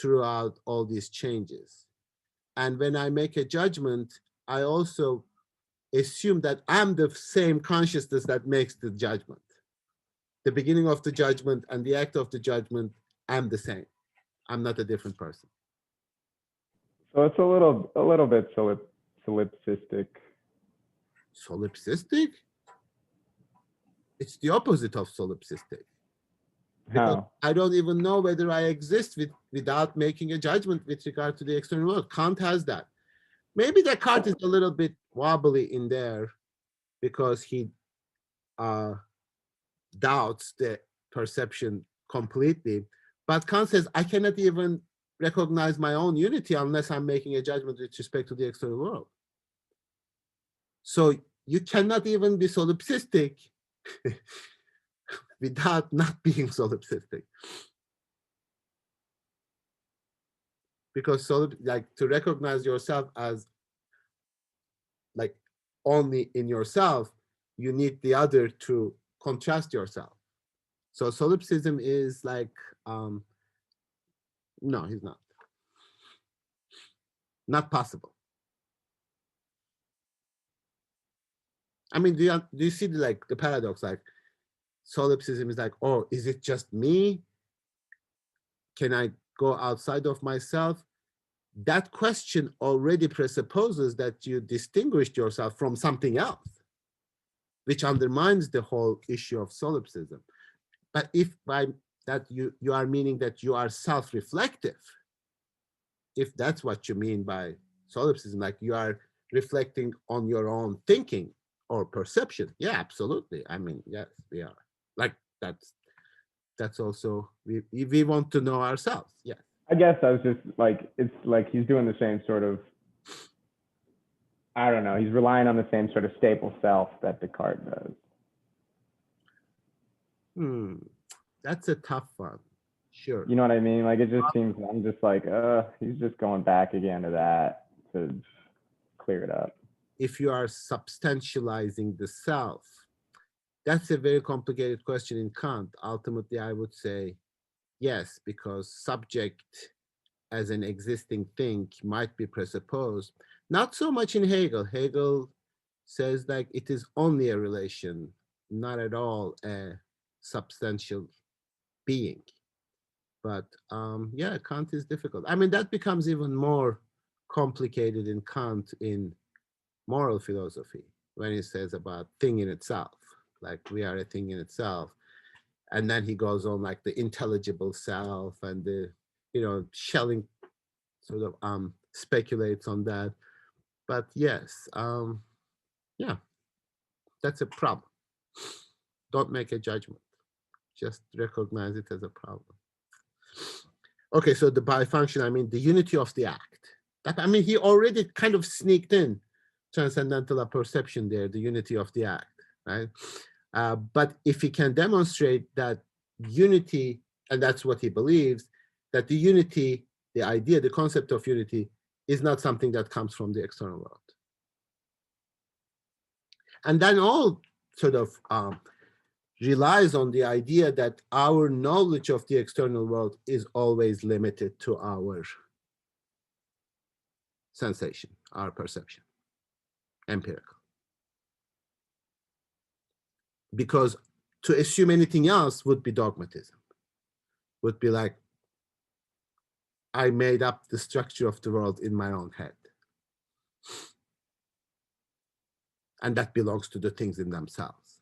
throughout all these changes. And when I make a judgment, I also assume that I'm the same consciousness that makes the judgment. the beginning of the judgment and the act of the judgment, I'm the same. I'm not a different person. So it's a little bit solipsistic. Solipsistic? It's the opposite of solipsistic. Because How? I don't even know whether I exist without making a judgment with regard to the external world. Kant has that. Maybe Descartes is a little bit wobbly in there because he doubts the perception completely. But Kant says, I cannot even recognize my own unity unless I'm making a judgment with respect to the external world. So you cannot even be solipsistic without not being solipsistic. Because like to recognize yourself as like only in yourself, you need the other to contrast yourself. So solipsism is like, no, he's not. Not possible. I mean, do you see the paradox? Like solipsism is like, oh, is it just me? Can I go outside of myself? That question already presupposes that you distinguished yourself from something else, which undermines the whole issue of solipsism. But if by that you are meaning that you are self-reflective, if that's what you mean by solipsism, like you are reflecting on your own thinking or perception, yeah, absolutely. I mean, yes, we are. Like that's also we want to know ourselves. Yeah. I guess I was just like, it's like he's doing the same sort of, I don't know, he's relying on the same sort of staple self that Descartes does. That's a tough one. Sure. You know what I mean? Like it just seems, I'm just like, he's just going back again to that to clear it up. If you are substantializing the self, that's a very complicated question in Kant. Ultimately, I would say yes, because subject as an existing thing might be presupposed. Not so much in Hegel. Hegel says like it is only a relation, not at all a substantial being. But yeah, Kant is difficult. I mean, that becomes even more complicated in Kant in moral philosophy when he says about thing in itself, like we are a thing in itself. And then he goes on like the intelligible self and the, Schelling sort of speculates on that. But yes, yeah, that's a problem. Don't make a judgment. Just recognize it as a problem. Okay, so the bifunction, I mean, the unity of the act. I mean, he already kind of sneaked in transcendental perception there, the unity of the act, right? But if he can demonstrate that unity, and that's what he believes, that the unity, the idea, the concept of unity is not something that comes from the external world. And then all sort of relies on the idea that our knowledge of the external world is always limited to our sensation, our perception, empirical. Because to assume anything else would be dogmatism, would be like, I made up the structure of the world in my own head. And that belongs to the things in themselves.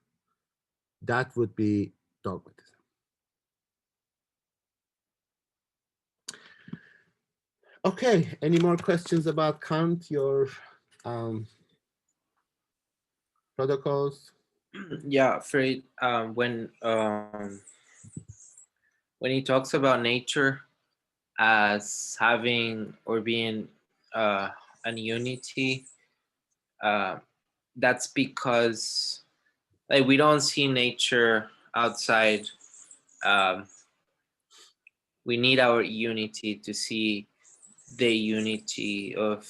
That would be dogmatism. Okay, any more questions about Kant, your protocols? Yeah, Fred, when he talks about nature as having or being an unity, that's because like we don't see nature outside. We need our unity to see the unity of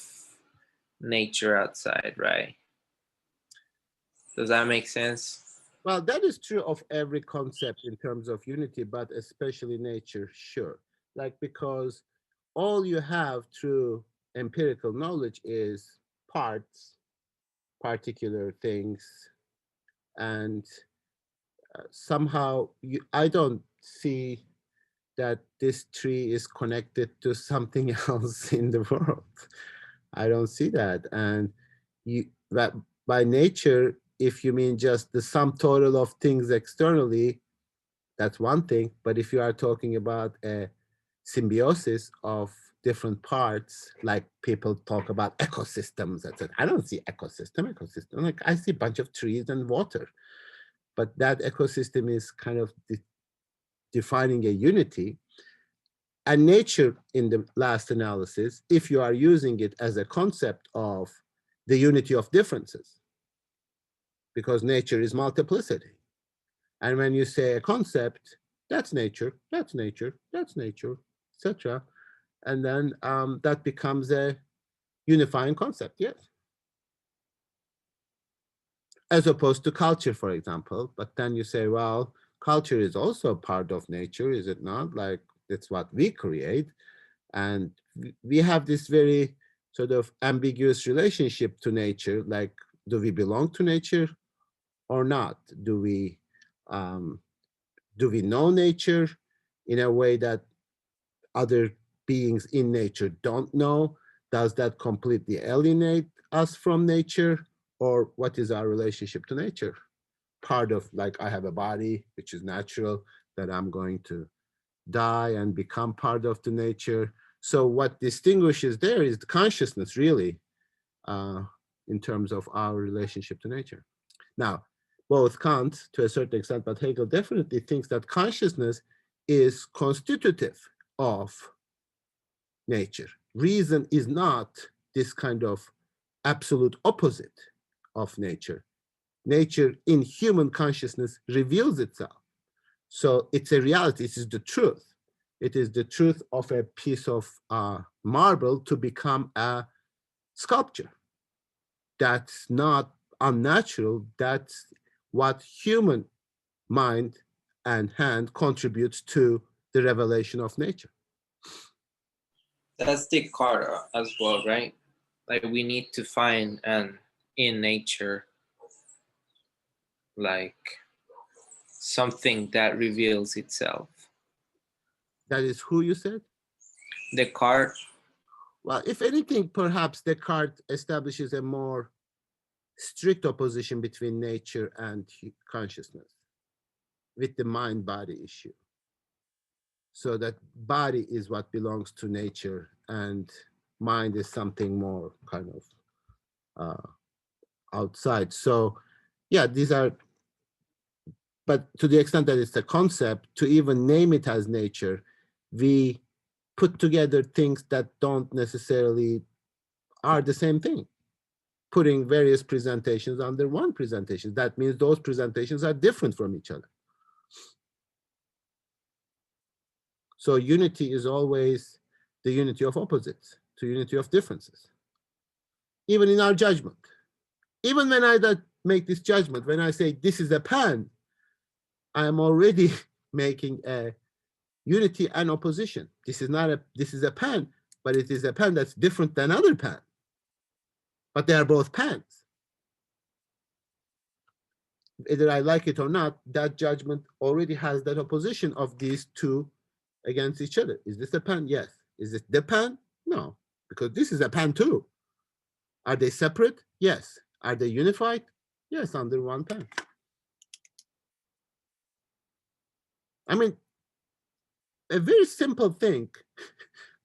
nature outside, right? Does that make sense? Well, that is true of every concept in terms of unity, but especially nature, sure. Like, because all you have through empirical knowledge is parts, particular things, and somehow I don't see that this tree is connected to something else in the world. I don't see that. And that by nature, if you mean just the sum total of things externally, that's one thing. But if you are talking about a symbiosis of different parts, like people talk about ecosystems, etc. I don't see ecosystem. Like I see a bunch of trees and water, but that ecosystem is kind of defining a unity. And nature, in the last analysis, if you are using it as a concept of the unity of differences, because nature is multiplicity. And when you say a concept, that's nature, that's nature, that's nature, etc. And then that becomes a unifying concept, yes. As opposed to culture, for example. But then you say, well, culture is also part of nature, is it not? Like, it's what we create. And we have this very sort of ambiguous relationship to nature. Like, do we belong to nature or not? Do we know nature in a way that other beings in nature don't know? Does that completely alienate us from nature? Or what is our relationship to nature? Part of, like, I have a body, which is natural, that I'm going to die and become part of the nature. So what distinguishes there is the consciousness, really, in terms of our relationship to nature. Now, both Kant, to a certain extent, but Hegel definitely thinks that consciousness is constitutive of nature. Reason is not this kind of absolute opposite of nature. Nature in human consciousness reveals itself. So it's a reality, it is the truth. It is the truth of a piece of marble to become a sculpture. That's not unnatural, that's what human mind and hand contributes to the revelation of nature. That's Descartes as well, right? Like, we need to find in nature, like, something that reveals itself. That is who you said? Descartes. Well, if anything, perhaps Descartes establishes a more strict opposition between nature and consciousness with the mind-body issue. So that body is what belongs to nature and mind is something more kind of outside. So yeah, these are, but to the extent that it's a concept, to even name it as nature, we put together things that don't necessarily are the same thing, putting various presentations under one presentation. That means those presentations are different from each other. So unity is always the unity of opposites to unity of differences. Even in our judgment. Even when I make this judgment, when I say this is a pen, I am already making a unity and opposition. This is a pen, but it is a pen that's different than other pen. But they are both pens. Whether I like it or not, that judgment already has that opposition of these two against each other. Is this a pen? Yes. Is it the pen? No, because this is a pen too. Are they separate? Yes. Are they unified? Yes, under one pen. I mean, a very simple thing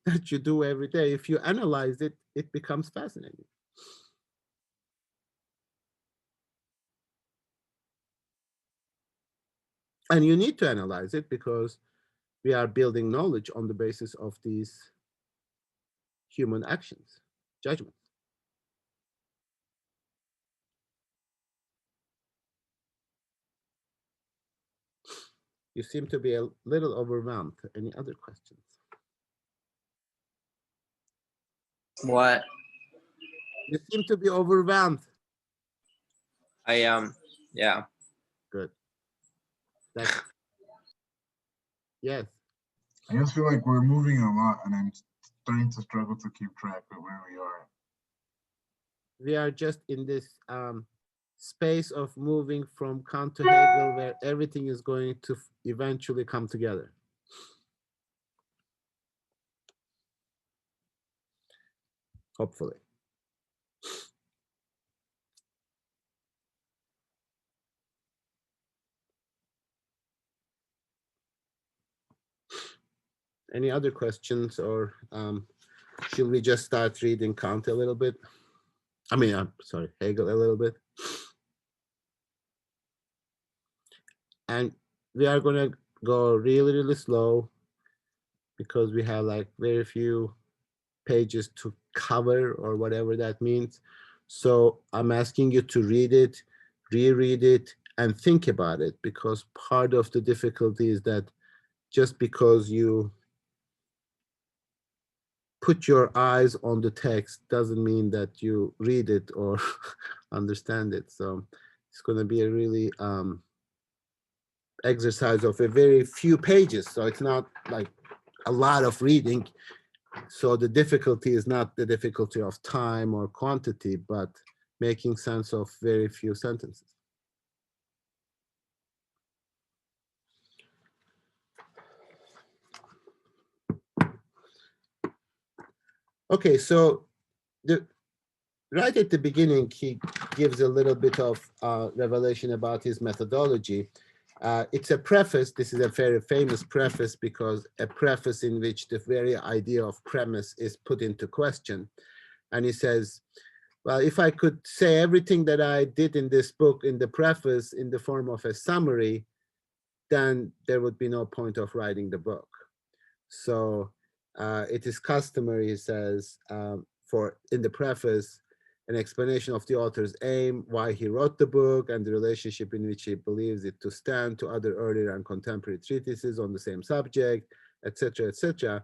that you do every day, if you analyze it, it becomes fascinating. And you need to analyze it because we are building knowledge on the basis of these human actions, judgments. You seem to be a little overwhelmed. Any other questions? What? You seem to be overwhelmed. I am, yeah. Good. That's, yes. I just feel like we're moving a lot and I'm starting to struggle to keep track of where we are. We are just in this space of moving from Kant to Hegel where everything is going to eventually come together. Hopefully. Any other questions, or should we just start reading Kant a little bit? I mean, I'm sorry, Hegel a little bit. And we are going to go really, really slow because we have like very few pages to cover, or whatever that means. So I'm asking you to read it, reread it, and think about it, because part of the difficulty is that just because you put your eyes on the text doesn't mean that you read it or understand it. So it's going to be a really exercise of a very few pages. So it's not like a lot of reading. So the difficulty is not the difficulty of time or quantity, but making sense of very few sentences. Okay, so right at the beginning, he gives a little bit of revelation about his methodology. It's a preface. This is a very famous preface, because a preface in which the very idea of premise is put into question. And he says, well, if I could say everything that I did in this book in the preface in the form of a summary, then there would be no point of writing the book. So it is customary, he says, for in the preface, an explanation of the author's aim, why he wrote the book, and the relationship in which he believes it to stand to other earlier and contemporary treatises on the same subject, etc., etc.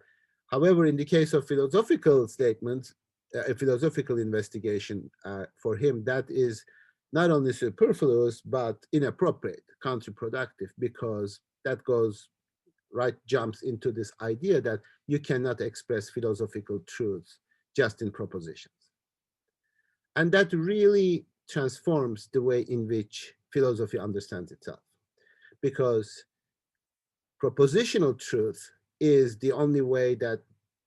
However, in the case of philosophical statements, a philosophical investigation, for him, that is not only superfluous, but inappropriate, counterproductive, because that jumps into this idea that you cannot express philosophical truths just in propositions. And that really transforms the way in which philosophy understands itself, because propositional truth is the only way that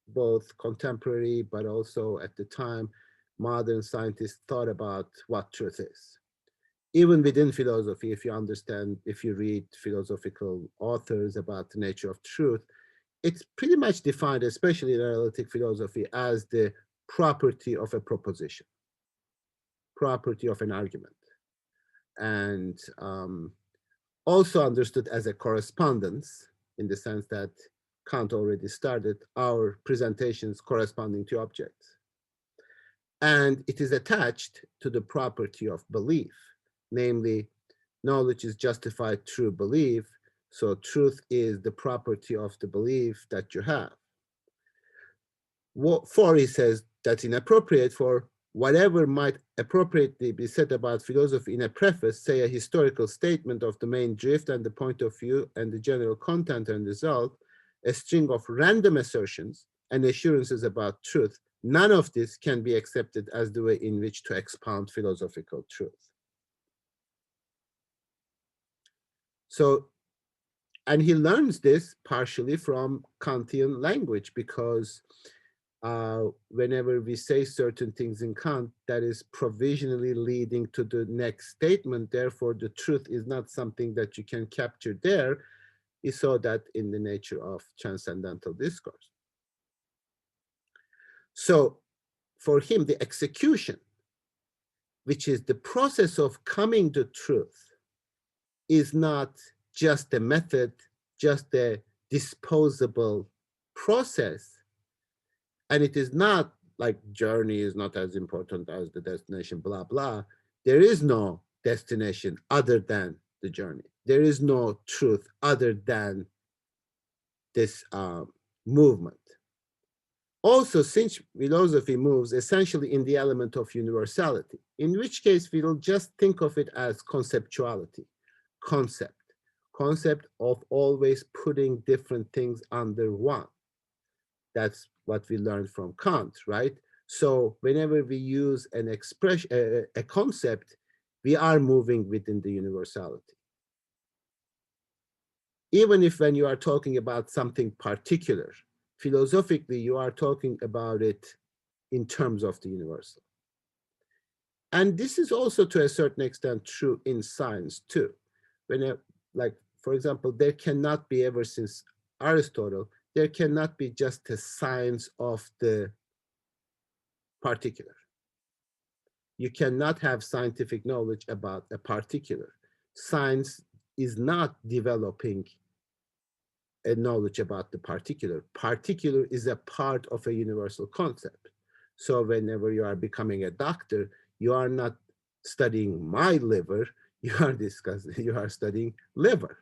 both contemporary, but also at the time, modern scientists thought about what truth is. Even within philosophy, if you read philosophical authors about the nature of truth, it's pretty much defined, especially in analytic philosophy, as the property of a proposition, property of an argument, and also understood as a correspondence, in the sense that Kant already started our presentations corresponding to objects. And it is attached to the property of belief, namely, knowledge is justified through belief, so truth is the property of the belief that you have. For, he says, that's inappropriate, for whatever might appropriately be said about philosophy in a preface, say a historical statement of the main drift and the point of view and the general content and result, a string of random assertions and assurances about truth, none of this can be accepted as the way in which to expound philosophical truth. So, and he learns this partially from Kantian language, because whenever we say certain things in Kant, that is provisionally leading to the next statement. Therefore, the truth is not something that you can capture there. He saw that in the nature of transcendental discourse. So for him, the execution, which is the process of coming to truth, is not just a method, just a disposable process. And it is not like journey is not as important as the destination, blah, blah. There is no destination other than the journey. There is no truth other than this movement. Also, since philosophy moves essentially in the element of universality, in which case we'll just think of it as conceptuality, concept of always putting different things under one. That's what we learned from Kant, right? So whenever we use an expression, a concept, We are moving within the universality. Even if when you are talking about something particular, philosophically, you are talking about it in terms of the universal. And this is also to a certain extent true in science too. Like, for example, there cannot be, ever since Aristotle, there cannot be just a science of the particular. You cannot have scientific knowledge about a particular. Science is not developing a knowledge about the particular. Particular is a part of a universal concept. So whenever you are becoming a doctor, you are not studying my liver, you are studying liver,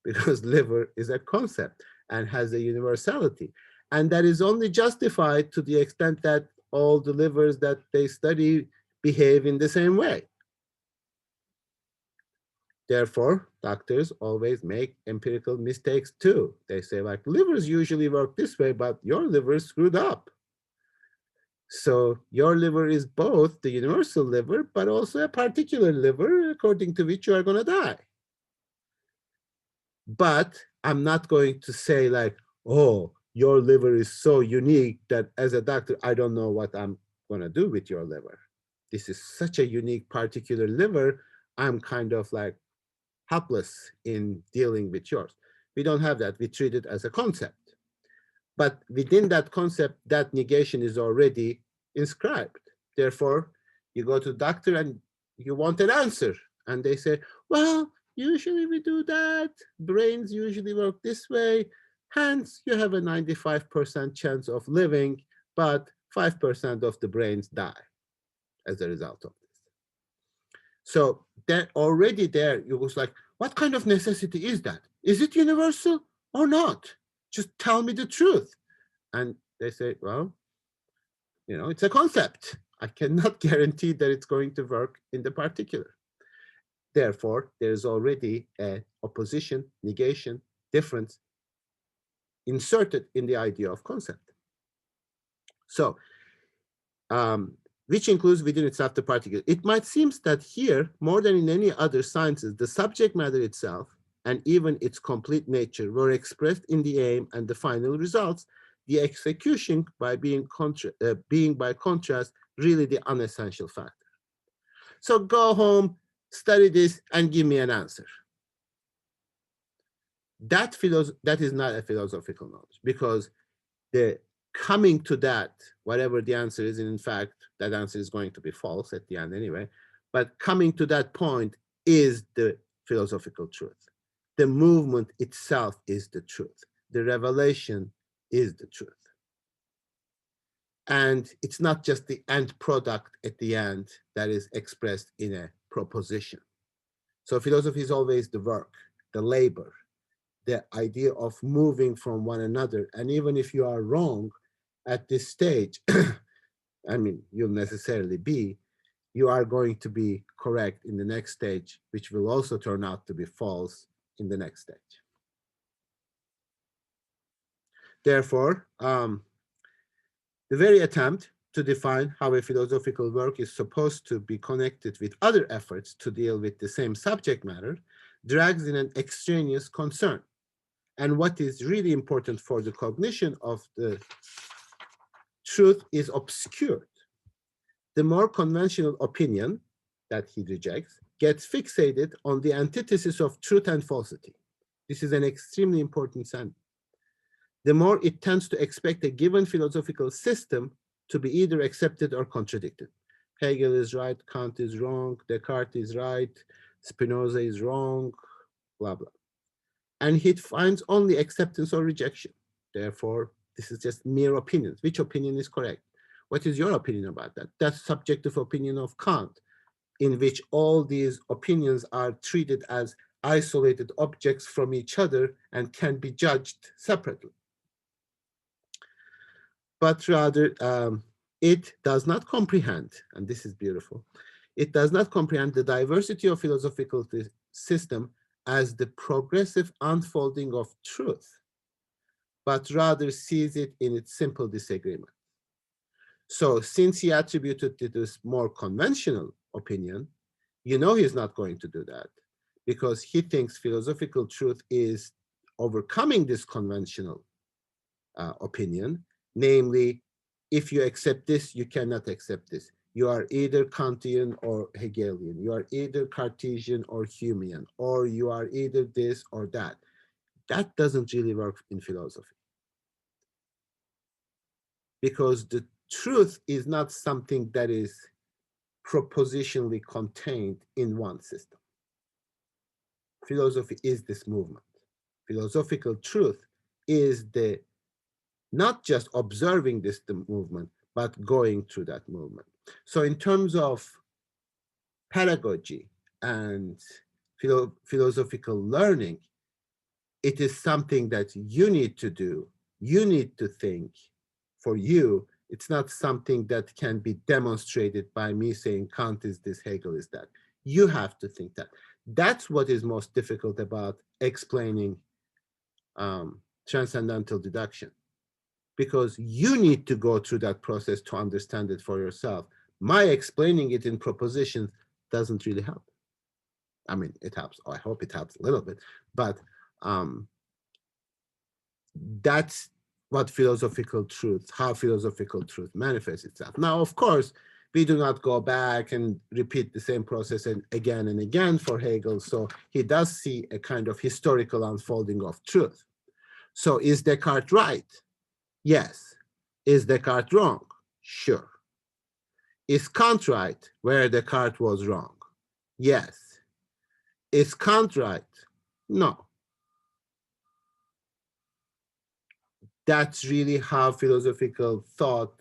because liver is a concept and has a universality. And that is only justified to the extent that all the livers that they study behave in the same way. Therefore, doctors always make empirical mistakes too. They say, like, livers usually work this way, but your liver screwed up. So your liver is both the universal liver, but also a particular liver, according to which you are going to die. But I'm not going to say, like, oh, your liver is so unique that as a doctor, I don't know what I'm going to do with your liver. This is such a unique particular liver. I'm kind of like helpless in dealing with yours. We don't have that. We treat it as a concept. But within that concept, that negation is already inscribed. Therefore, you go to the doctor and you want an answer. And they say, well, usually we do that. Brains usually work this way. Hence, you have a 95% chance of living, but 5% of the brains die as a result of this. So that already there, it was like, what kind of necessity is that? Is it universal or not? Just tell me the truth. And they say, well, it's a concept. I cannot guarantee that it's going to work in the particular. Therefore, there's already an opposition, negation, difference inserted in the idea of concept. So, which includes within itself the particular. It might seem that here, more than in any other sciences, the subject matter itself and even its complete nature were expressed in the aim and the final results, the execution being by contrast really the unessential factor. So go home, study this, and give me an answer. That is not a philosophical knowledge, because the coming to that, whatever the answer is, and in fact, that answer is going to be false at the end anyway, but coming to that point is the philosophical truth. The movement itself is the truth. The revelation is the truth. And it's not just the end product at the end that is expressed in a proposition. So philosophy is always the work, the labor, the idea of moving from one another. And even if you are wrong at this stage, I mean, you'll necessarily be, you are going to be correct in the next stage, which will also turn out to be false in the next stage. Therefore, the very attempt to define how a philosophical work is supposed to be connected with other efforts to deal with the same subject matter drags in an extraneous concern. And what is really important for the cognition of the truth is obscured. The more conventional opinion that he rejects gets fixated on the antithesis of truth and falsity. This is an extremely important sentence. The more it tends to expect a given philosophical system to be either accepted or contradicted. Hegel is right, Kant is wrong, Descartes is right, Spinoza is wrong, blah, blah. And he finds only acceptance or rejection. Therefore, this is just mere opinions. Which opinion is correct? What is your opinion about that? That's subjective opinion of Kant, in which all these opinions are treated as isolated objects from each other and can be judged separately. But rather, it does not comprehend, and this is beautiful, it does not comprehend the diversity of philosophical system as the progressive unfolding of truth, but rather sees it in its simple disagreement. So since he attributed to this more conventional opinion, You know he's not going to do that because he thinks philosophical truth is overcoming this conventional opinion, namely, if you accept this, you cannot accept this. You are either Kantian or Hegelian. You are either Cartesian or Humean, or you are either this or that. That doesn't really work in philosophy. Because the truth is not something that is propositionally contained in one system. Philosophy is this movement. Philosophical truth is the not just observing this movement, but going through that movement. So in terms of pedagogy and philosophical learning, it is something that you need to do, you need to think for you. It's not something that can be demonstrated by me saying Kant is this, Hegel is that. You have to think that. That's what is most difficult about explaining transcendental deduction, because you need to go through that process to understand it for yourself. My explaining it in propositions doesn't really help. I mean, it helps. I hope it helps a little bit, but that's what philosophical truth, how philosophical truth manifests itself. Now, of course, we do not go back and repeat the same process again and again for Hegel. So he does see a kind of historical unfolding of truth. So is Descartes right? Yes. Is Descartes wrong? Sure. Is Kant right where Descartes was wrong? Yes. Is Kant right? No. That's really how philosophical thought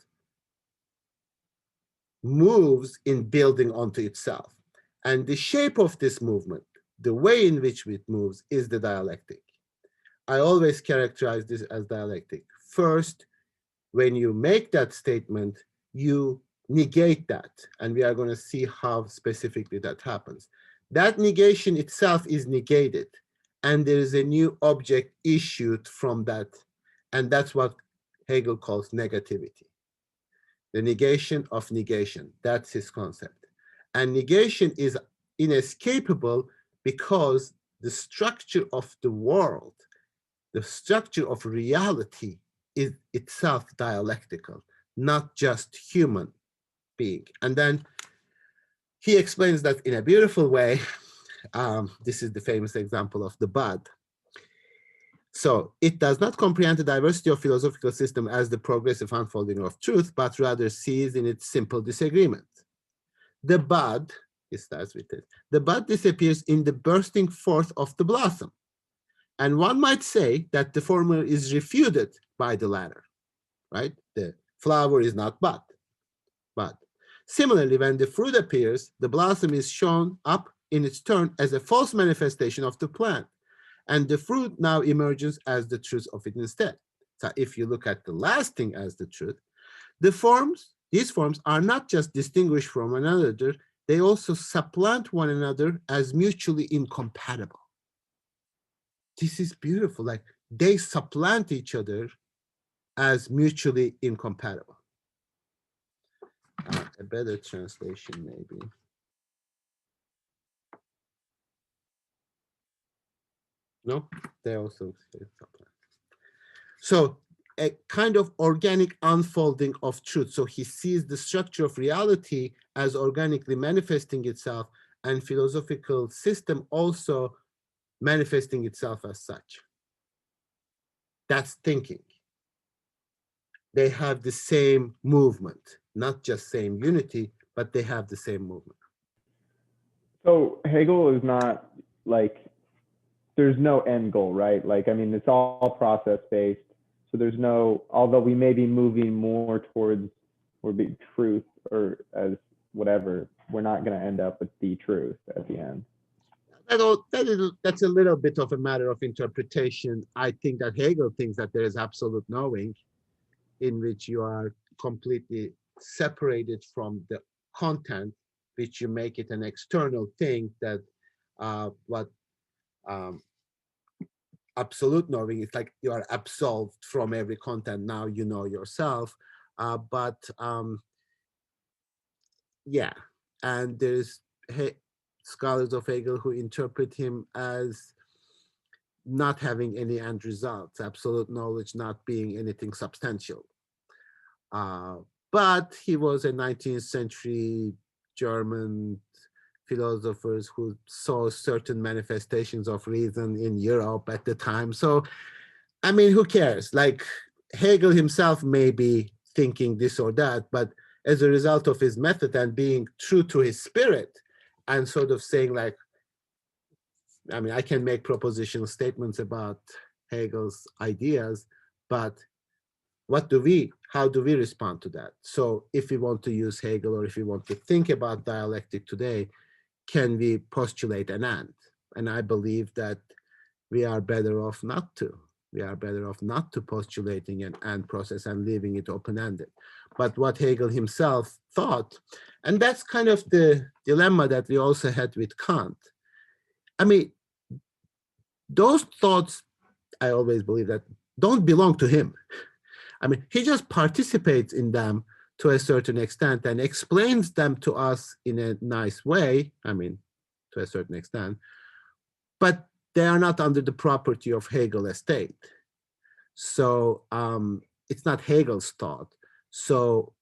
moves in building onto itself. And the shape of this movement, the way in which it moves, is the dialectic. I always characterize this as dialectic. First, when you make that statement, you negate that. And we are going to see how specifically that happens. That negation itself is negated. And there is a new object issued from that. And that's what Hegel calls negativity. The negation of negation. That's his concept. And negation is inescapable because the structure of the world, the structure of reality, is itself dialectical, not just human being. And then he explains that in a beautiful way. This is the famous example of the bud. So it does not comprehend the diversity of philosophical system as the progressive unfolding of truth, but rather sees in its simple disagreement. The bud, he starts with it, the bud disappears in the bursting forth of the blossom. And one might say that the former is refuted by the latter, right? The flower is not bud. Similarly, when the fruit appears, the blossom is shown up in its turn as a false manifestation of the plant. And the fruit now emerges as the truth of it instead. So if you look at the last thing as the truth, these forms are not just distinguished from one another, they also supplant one another as mutually incompatible. This is beautiful. Like they supplant each other as mutually incompatible. A better translation, maybe. No, they also supplant. So a kind of organic unfolding of truth. So he sees the structure of reality as organically manifesting itself, and philosophical system also manifesting itself as such. That's thinking. They have the same movement, not just same unity, but they have the same movement. So Hegel is not like, there's no end goal, right? Like, I mean, it's all process based. So there's no, although we may be moving more towards or be truth or as whatever, we're not going to end up with the truth at the end. That's a little bit of a matter of interpretation. I think that Hegel thinks that there is absolute knowing in which you are completely separated from the content, which you make it an external thing that absolute knowing is like you are absolved from every content. Now you know yourself. Yeah, and there's scholars of Hegel who interpret him as not having any end results, absolute knowledge not being anything substantial. But he was a 19th century German philosophers who saw certain manifestations of reason in Europe at the time. So, I mean, who cares? Like Hegel himself may be thinking this or that, but as a result of his method and being true to his spirit and sort of saying like, I mean, I can make propositional statements about Hegel's ideas, but how do we respond to that? So if we want to use Hegel or if we want to think about dialectic today, can we postulate an and? And I believe that we are better off not to. We are better off not to postulating an and process and leaving it open-ended. But what Hegel himself thought, and that's kind of the dilemma that we also had with Kant. I mean, those thoughts, I always believe that don't belong to him. I mean, he just participates in them to a certain extent and explains them to us in a nice way. I mean, to a certain extent, but they are not under the property of Hegel estate. So it's not Hegel's thought. So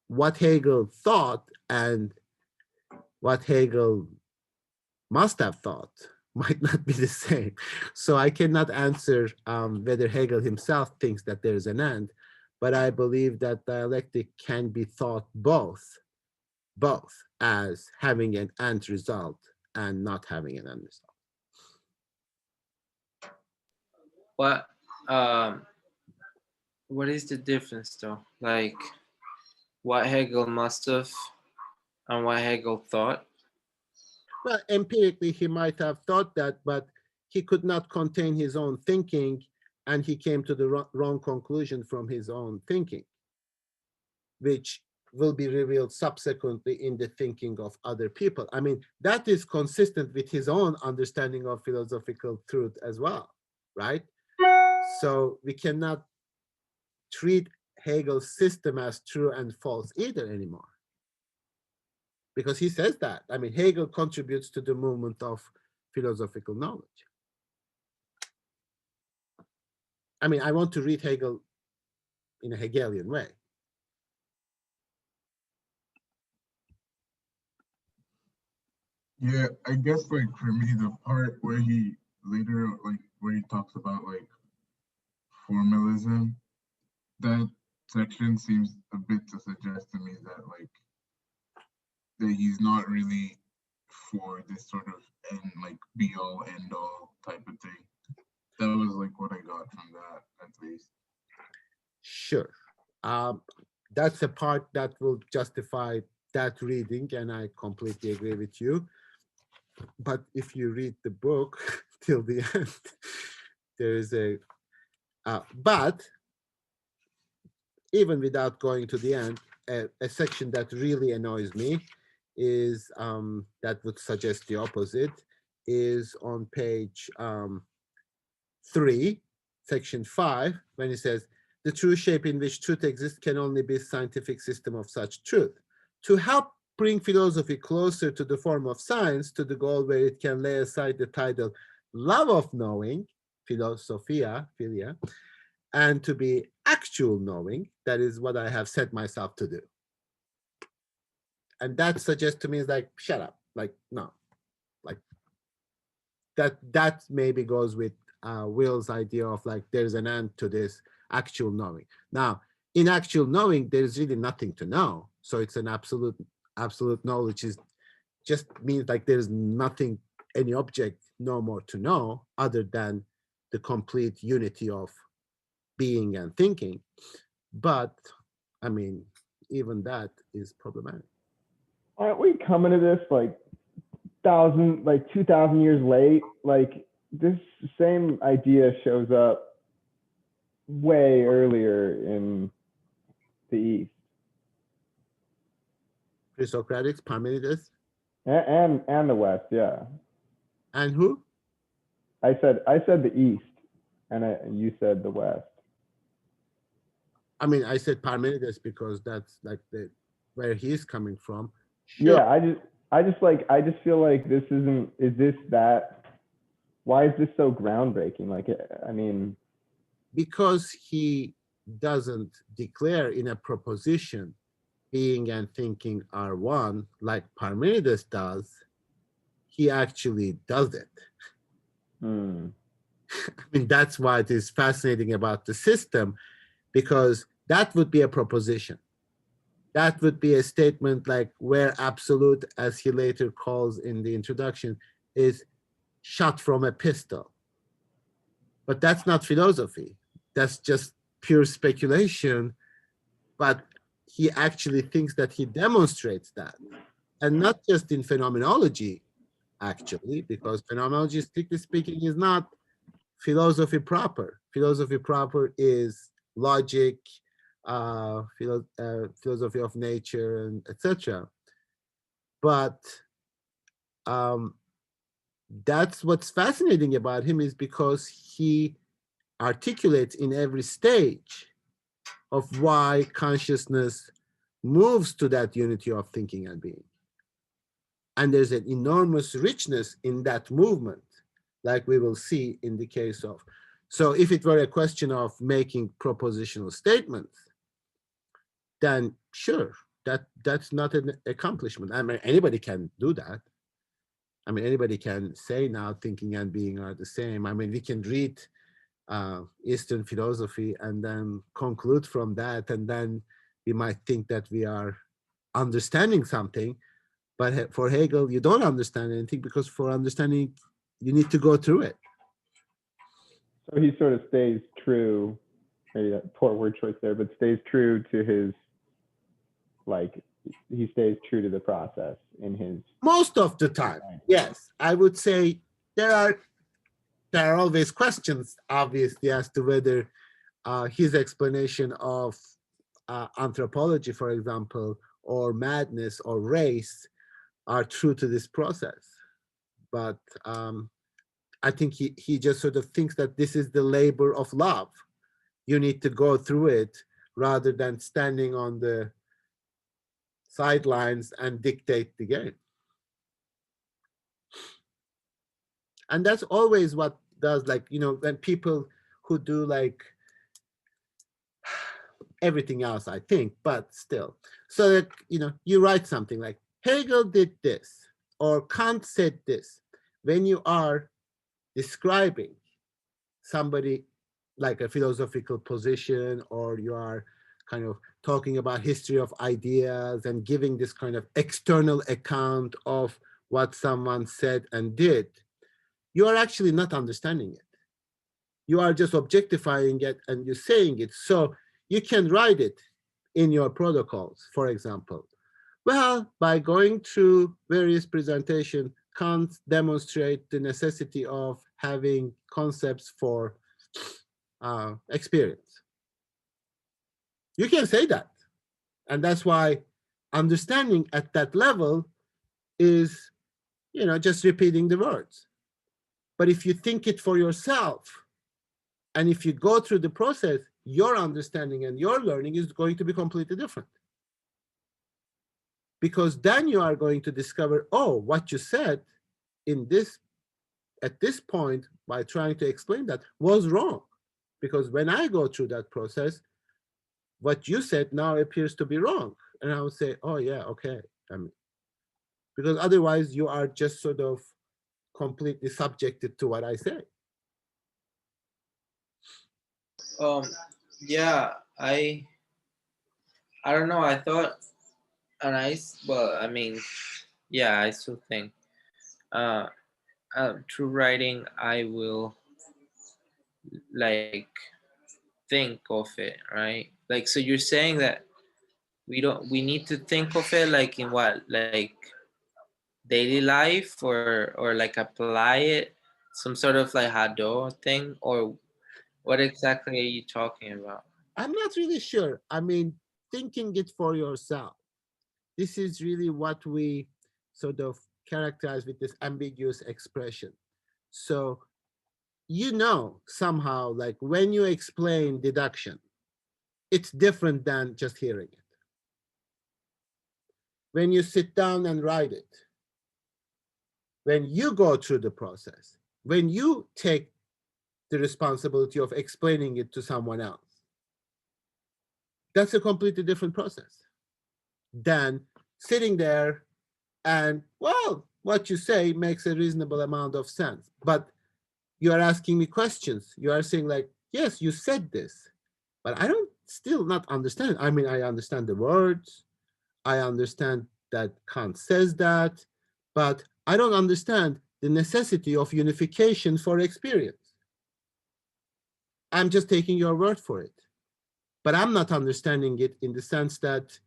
what Hegel thought and what Hegel must have thought might not be the same. So I cannot answer whether Hegel himself thinks that there is an end, but I believe that dialectic can be thought both as having an end result and not having an end result. What is the difference though? Like what Hegel must have and what Hegel thought? Well, empirically, he might have thought that, but he could not contain his own thinking, and he came to the wrong conclusion from his own thinking, which will be revealed subsequently in the thinking of other people. I mean, that is consistent with his own understanding of philosophical truth as well, right? So we cannot treat Hegel's system as true and false either anymore. Because he says that. I mean, Hegel contributes to the movement of philosophical knowledge. I mean, I want to read Hegel in a Hegelian way. Yeah, I guess like for me, the part where he later, like where he talks about like formalism, that section seems a bit to suggest to me that like that he's not really for this sort of end, like be all end all type of thing. That was like what I got from that, at least. Sure. That's a part that will justify that reading, and I completely agree with you. But if you read the book till the end, there is but even without going to the end, a section that really annoys me is that would suggest the opposite, is on page 3, section 5, when he says, the true shape in which truth exists can only be a scientific system of such truth. To help bring philosophy closer to the form of science, to the goal where it can lay aside the title love of knowing, philosophia, philia, and to be actual knowing, that is what I have set myself to do. And that suggests to me is like, shut up, like, no. Like that maybe goes with Will's idea of like, there's an end to this actual knowing. Now, in actual knowing, there's really nothing to know. So it's an absolute knowledge is just means like there's nothing, any object, no more to know other than the complete unity of being and thinking. But I mean, even that is problematic. Aren't we coming to this like 2,000 years late? Like this same idea shows up way earlier in the East. Pre-Socratics, Parmenides, and the West, yeah. And who? I said the East, and you said the West. I mean, I said Parmenides because that's like where he's coming from. Sure. Yeah, I just feel like this isn't, is this that, why is this so groundbreaking? Like, I mean, because he doesn't declare in a proposition being and thinking are one like Parmenides does. He actually does it. hmm. I mean, that's why it is fascinating about the system, because that would be a proposition. That would be a statement like where absolute, as he later calls in the introduction, is shot from a pistol. But that's not philosophy. That's just pure speculation. But he actually thinks that he demonstrates that. And not just in phenomenology, actually, because phenomenology, strictly speaking, is not philosophy proper. Philosophy proper is logic, philosophy of nature, and etc. But um, that's what's fascinating about him, is because he articulates in every stage of why consciousness moves to that unity of thinking and being. And there's an enormous richness in that movement, like we will see in the case of. So if it were a question of making propositional statements, then sure, that's not an accomplishment. I mean, anybody can do that. I mean, anybody can say now thinking and being are the same. I mean, we can read Eastern philosophy and then conclude from that, and then we might think that we are understanding something. But for Hegel, you don't understand anything, because for understanding, you need to go through it. So he sort of stays true, maybe that poor word choice there, but stays true to his, like, he stays true to the process in his. Most of the time, yes. I would say there are always questions, obviously, as to whether his explanation of anthropology, for example, or madness or race are true to this process. But I think he just sort of thinks that this is the labor of love. You need to go through it rather than standing on the sidelines and dictate the game. And that's always what does, like, you know, when people who do like everything else, I think, but still. So that, you know, you write something like Hegel did this, or Kant said this. When you are describing somebody like a philosophical position, or you are kind of talking about history of ideas and giving this kind of external account of what someone said and did, you are actually not understanding it. You are just objectifying it and you're saying it. So you can write it in your protocols, for example. Well, by going through various presentations, Kant demonstrate the necessity of having concepts for experience. You can say that. And that's why understanding at that level is, you know, just repeating the words. But if you think it for yourself, and if you go through the process, your understanding and your learning is going to be completely different. Because then you are going to discover, oh, what you said in this, at this point, by trying to explain that, was wrong. Because when I go through that process, what you said now appears to be wrong. And I would say, oh yeah, okay. Because otherwise you are just sort of completely subjected to what I say. Yeah, I don't know. I thought, and well, I mean, yeah, I still think through writing, I will like think of it, right? Like, so you're saying that we need to think of it like in what, like daily life, or like apply it, some sort of like Hado thing, or what exactly are you talking about? I'm not really sure. I mean, thinking it for yourself. This is really what we sort of characterize with this ambiguous expression. So, you know, somehow, like when you explain deduction, it's different than just hearing it. When you sit down and write it, when you go through the process, when you take the responsibility of explaining it to someone else, that's a completely different process than sitting there and, well, what you say makes a reasonable amount of sense. But you are asking me questions. You are saying like, yes, you said this, but I don't still not understand. I mean, I understand the words. I understand that Kant says that, but I don't understand the necessity of unification for experience. I'm just taking your word for it. But I'm not understanding it in the sense that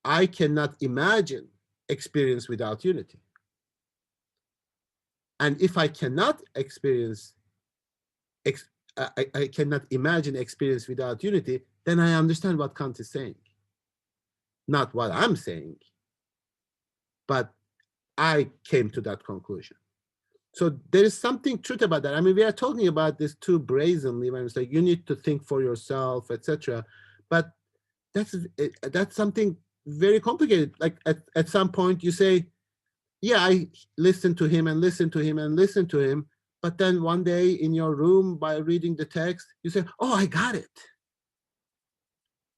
I cannot imagine experience without unity. And if I cannot experience, I cannot imagine experience without unity, then I understand what Kant is saying. Not what I'm saying, but I came to that conclusion. So there is something truth about that. I mean, we are talking about this too brazenly when it's like you need to think for yourself, etc. But that's something very complicated. Like at some point you say, yeah, I listened to him and listened to him and listened to him. But then one day in your room by reading the text, you say, oh, I got it.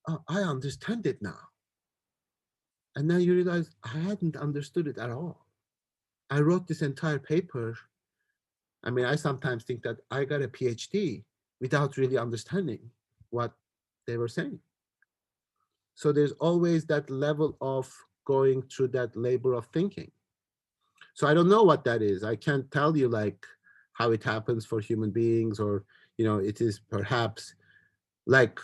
Oh, I understand it now. And then you realize I hadn't understood it at all. I wrote this entire paper. I mean, I sometimes think that I got a PhD without really understanding what they were saying. So there's always that level of going through that labor of thinking. So I don't know what that is. I can't tell you like how it happens for human beings, or, you know, it is perhaps like,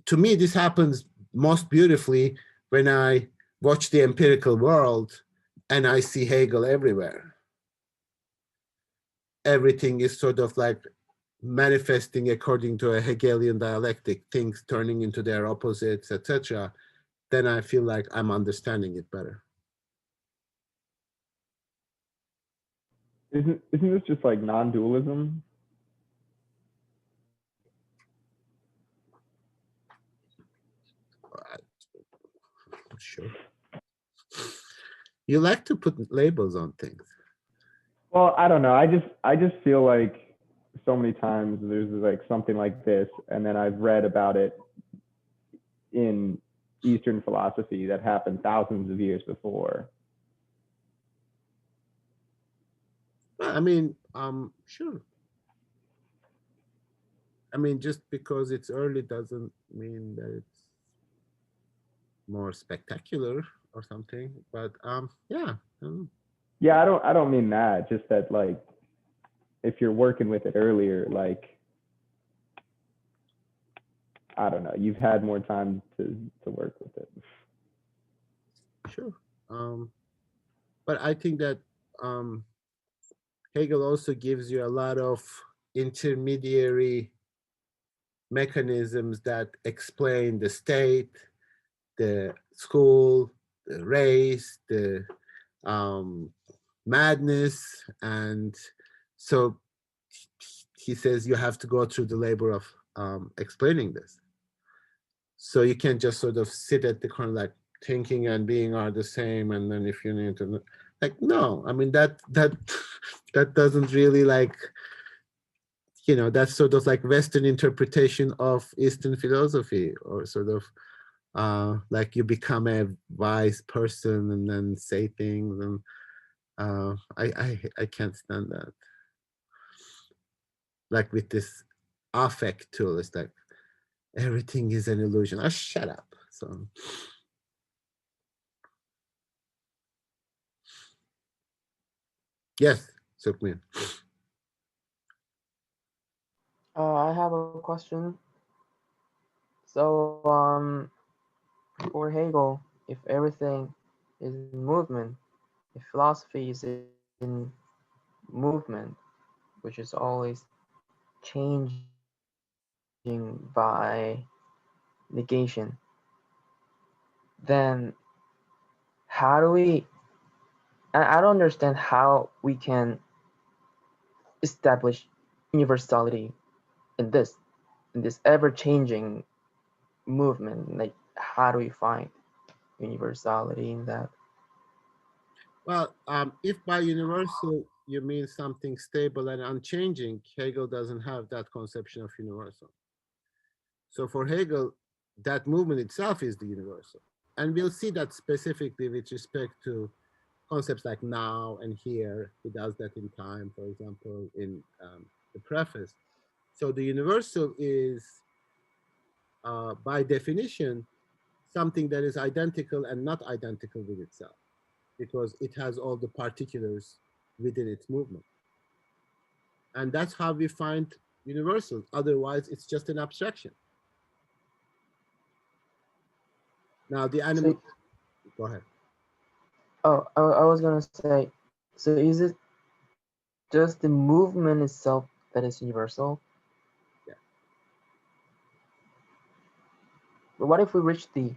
to me, this happens most beautifully when I watch the empirical world and I see Hegel everywhere. Everything is sort of like manifesting according to a Hegelian dialectic, things turning into their opposites, etc. Then I feel like I'm understanding it better. Isn't this just like non-dualism? Sure. You like to put labels on things. Well, I don't know. I just feel like so many times there's like something like this, and then I've read about it in Eastern philosophy that happened thousands of years before. I mean, sure. I mean, just because it's early doesn't mean that it's more spectacular or something. But yeah. Yeah, I don't mean that. Just that, like, if you're working with it earlier, like, I don't know, you've had more time to work with it. Sure. But I think that Hegel also gives you a lot of intermediary mechanisms that explain the state, the school, the race, the madness. And so he says you have to go through the labor of explaining this. So you can't just sort of sit at the corner like thinking and being are the same, and then if you need to, like, no, I mean that doesn't really, like, you know, that's sort of like Western interpretation of Eastern philosophy, or sort of like you become a wise person and then say things, and I can't stand that. Like with this affect tool, it's like everything is an illusion. Shut up. So yes, Sukmin. I have a question. So, for Hegel, if everything is in movement, if philosophy is in movement, which is always changing by negation, then how do we? I don't understand how we can establish universality in this ever-changing movement. Like, how do we find universality in that? Well, if by universal you mean something stable and unchanging, Hegel doesn't have that conception of universal. So for Hegel, that movement itself is the universal. And we'll see that specifically with respect to concepts like now and here. He does that in time, for example, in the preface. So the universal is, by definition, something that is identical and not identical with itself, because it has all the particulars within its movement. And that's how we find universals. Otherwise, it's just an abstraction. Now, the animal, So, go ahead. oh, I was gonna say, so is it just the movement itself that is universal? Yeah. But what if we reach the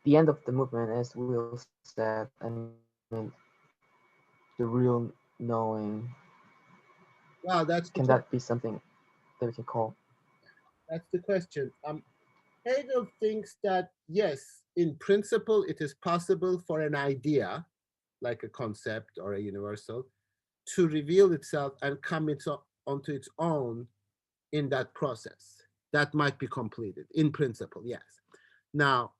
end of the movement, as Will said? I mean, the real knowing. Well, Can that be something that we can call? that's the question. Hegel thinks that yes, in principle, it is possible for an idea, like a concept or a universal, to reveal itself and come onto its own in that process. That might be completed in principle, yes. Now,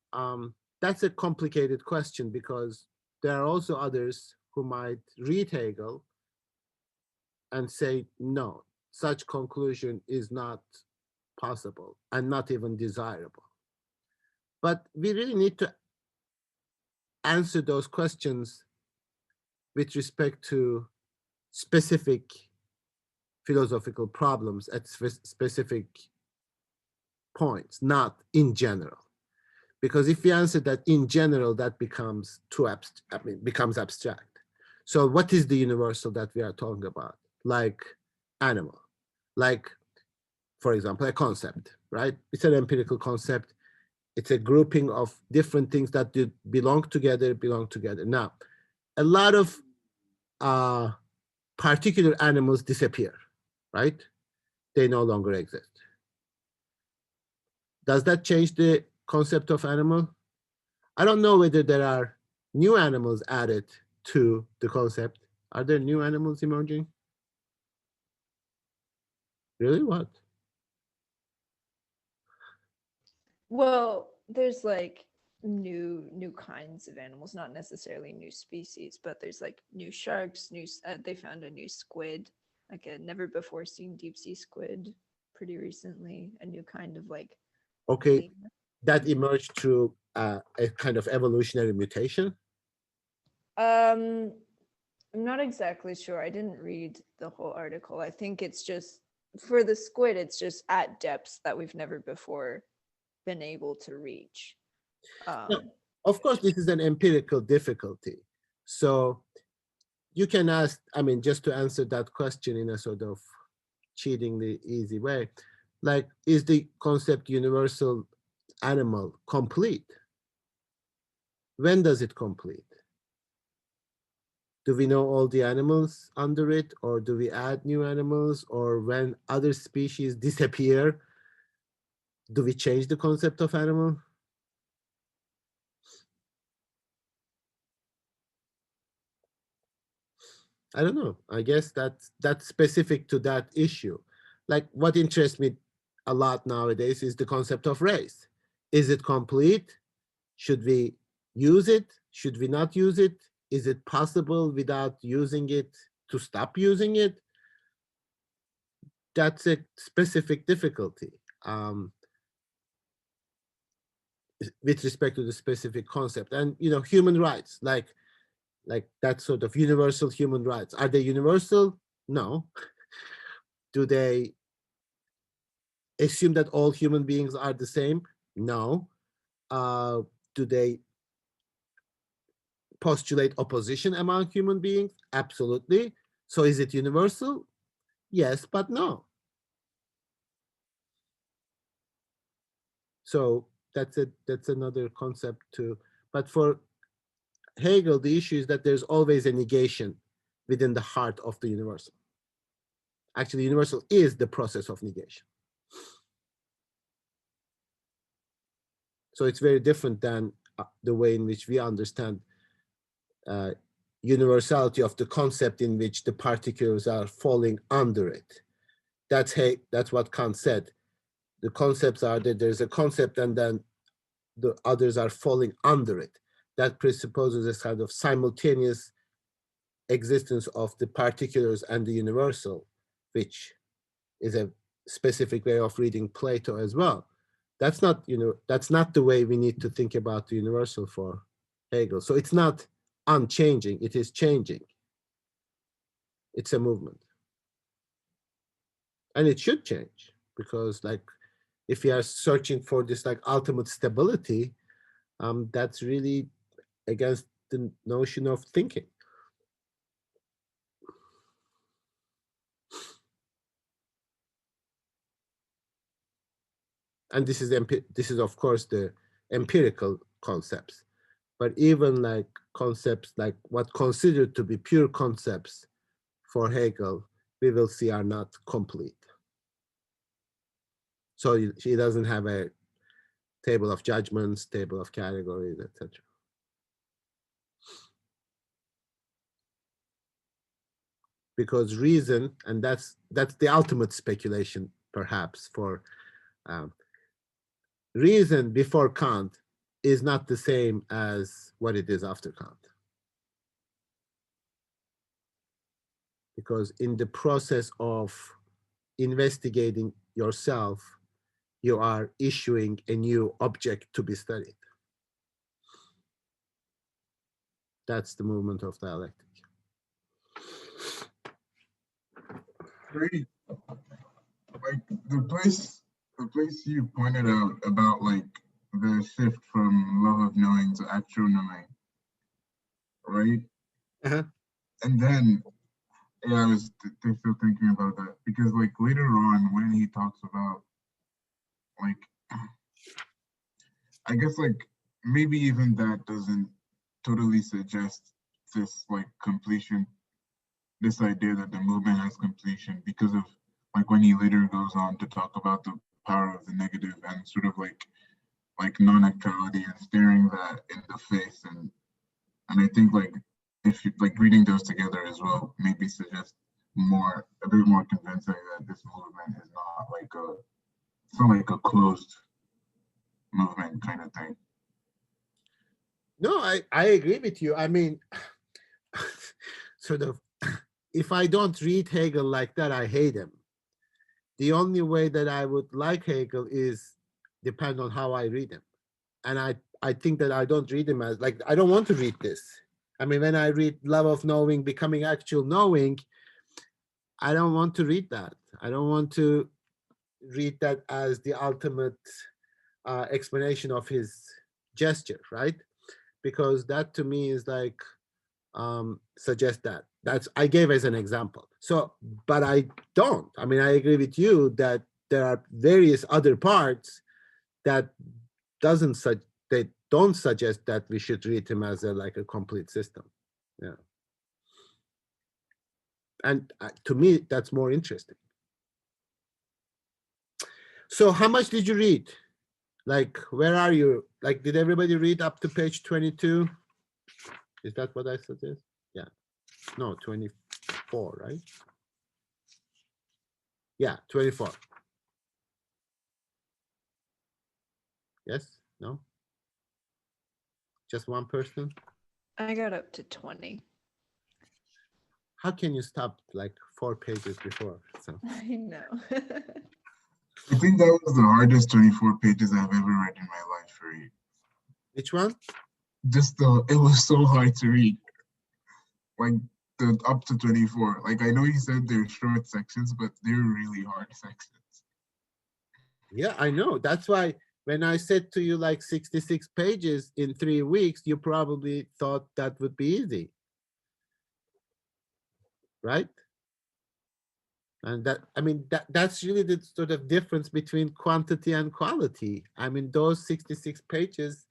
that's a complicated question because there are also others who might read Hegel and say, no, such conclusion is not possible and not even desirable. But we really need to answer those questions with respect to specific philosophical problems at specific points, not in general. Because if we answer that in general, that becomes becomes abstract. So what is the universal that we are talking about? Like animal, like, for example, a concept, right? It's an empirical concept. It's a grouping of different things that do belong together. Now, a lot of particular animals disappear, right? They no longer exist. Does that change the concept of animal? I don't know whether there are new animals added to the concept. Are there new animals emerging? Really? What? Well, there's like new kinds of animals, not necessarily new species, but there's like new sharks, they found a new squid, like a never before seen deep sea squid pretty recently, a new kind of like Okay, lemur. that emerged through a kind of evolutionary mutation. Um I'm not exactly sure. I didn't read the whole article. I think it's just for the squid, it's just at depths that we've never before been able to reach. Now, of course, this is an empirical difficulty. So you can ask, I mean, just to answer that question in a sort of cheatingly easy way, like, is the concept universal animal complete? When does it complete? Do we know all the animals under it, or do we add new animals, or when other species disappear, do we change the concept of animal? I don't know. I guess that's specific to that issue. Like, what interests me a lot nowadays is the concept of race. Is it complete? Should we use it? Should we not use it? Is it possible without using it to stop using it? That's a specific difficulty with respect to the specific concept. And human rights, like that sort of universal human rights, are they universal? No. Do they assume that all human beings are the same? No. Do they postulate opposition among human beings? Absolutely. So is it universal? Yes, but no. So that's another concept too. But for Hegel, the issue is that there's always a negation within the heart of the universal. Actually, universal is the process of negation. So it's very different than the way in which we understand universality of the concept in which the particulars are falling under it. That's what Kant said. The concepts are that there's a concept and then the others are falling under it. That presupposes a kind of simultaneous existence of the particulars and the universal, which is a specific way of reading Plato as well. That's not, that's not the way we need to think about the universal for Hegel. So it's not unchanging, it is changing. It's a movement. And it should change, because like, if we are searching for this like ultimate stability, that's really against the notion of thinking. And this is of course the empirical concepts, but even like concepts like what considered to be pure concepts for Hegel, we will see are not complete. So he doesn't have a table of judgments, table of categories, etc. Because reason, and that's the ultimate speculation perhaps for reason before Kant is not the same as what it is after Kant. Because in the process of investigating yourself, you are issuing a new object to be studied. That's the movement of dialectic. Great. Like the place you pointed out about like the shift from love of knowing to actual knowing, right? Uh-huh. And then, yeah, I was still thinking about that, because like later on when he talks about like, I guess like maybe even that doesn't totally suggest this like completion, this idea that the movement has completion, because of like when he later goes on to talk about the power of the negative and sort of like non-actuality and staring that in the face, and I think like if you like reading those together as well maybe suggest a bit more convincing that this movement is not like it's not like a closed movement kind of thing. No, I agree with you. I mean, sort of, if I don't read Hegel like that, I hate him. The only way that I would like Hegel is depend on how I read him. And I think that I don't read him as like, I don't want to read this. I mean, when I read Love of Knowing, Becoming Actual Knowing, I don't want to read that. I don't want to read that as the ultimate explanation of his gesture, right? Because that to me is like, suggest that's I gave as an example. So, but I don't. I mean, I agree with you that there are various other parts that they don't suggest that we should read him as like a complete system. Yeah. And to me, that's more interesting. So how much did you read? Like, where are you? Like, did everybody read up to page 22? Is that what I suggest? Yeah. No, 24, right? Yeah, 24. Yes? No? Just one person? I got up to 20. How can you stop like 4 pages before? So I know. I think that was the hardest 24 pages I've ever read in my life to read. which one? It was so hard to read. Like the up to 24. Like I know you said they're short sections, but they're really hard sections. Yeah, I know. That's why when I said to you like 66 pages in 3 weeks, you probably thought that would be easy. Right? And that, I mean, that's really the sort of difference between quantity and quality. I mean, those 66 pages,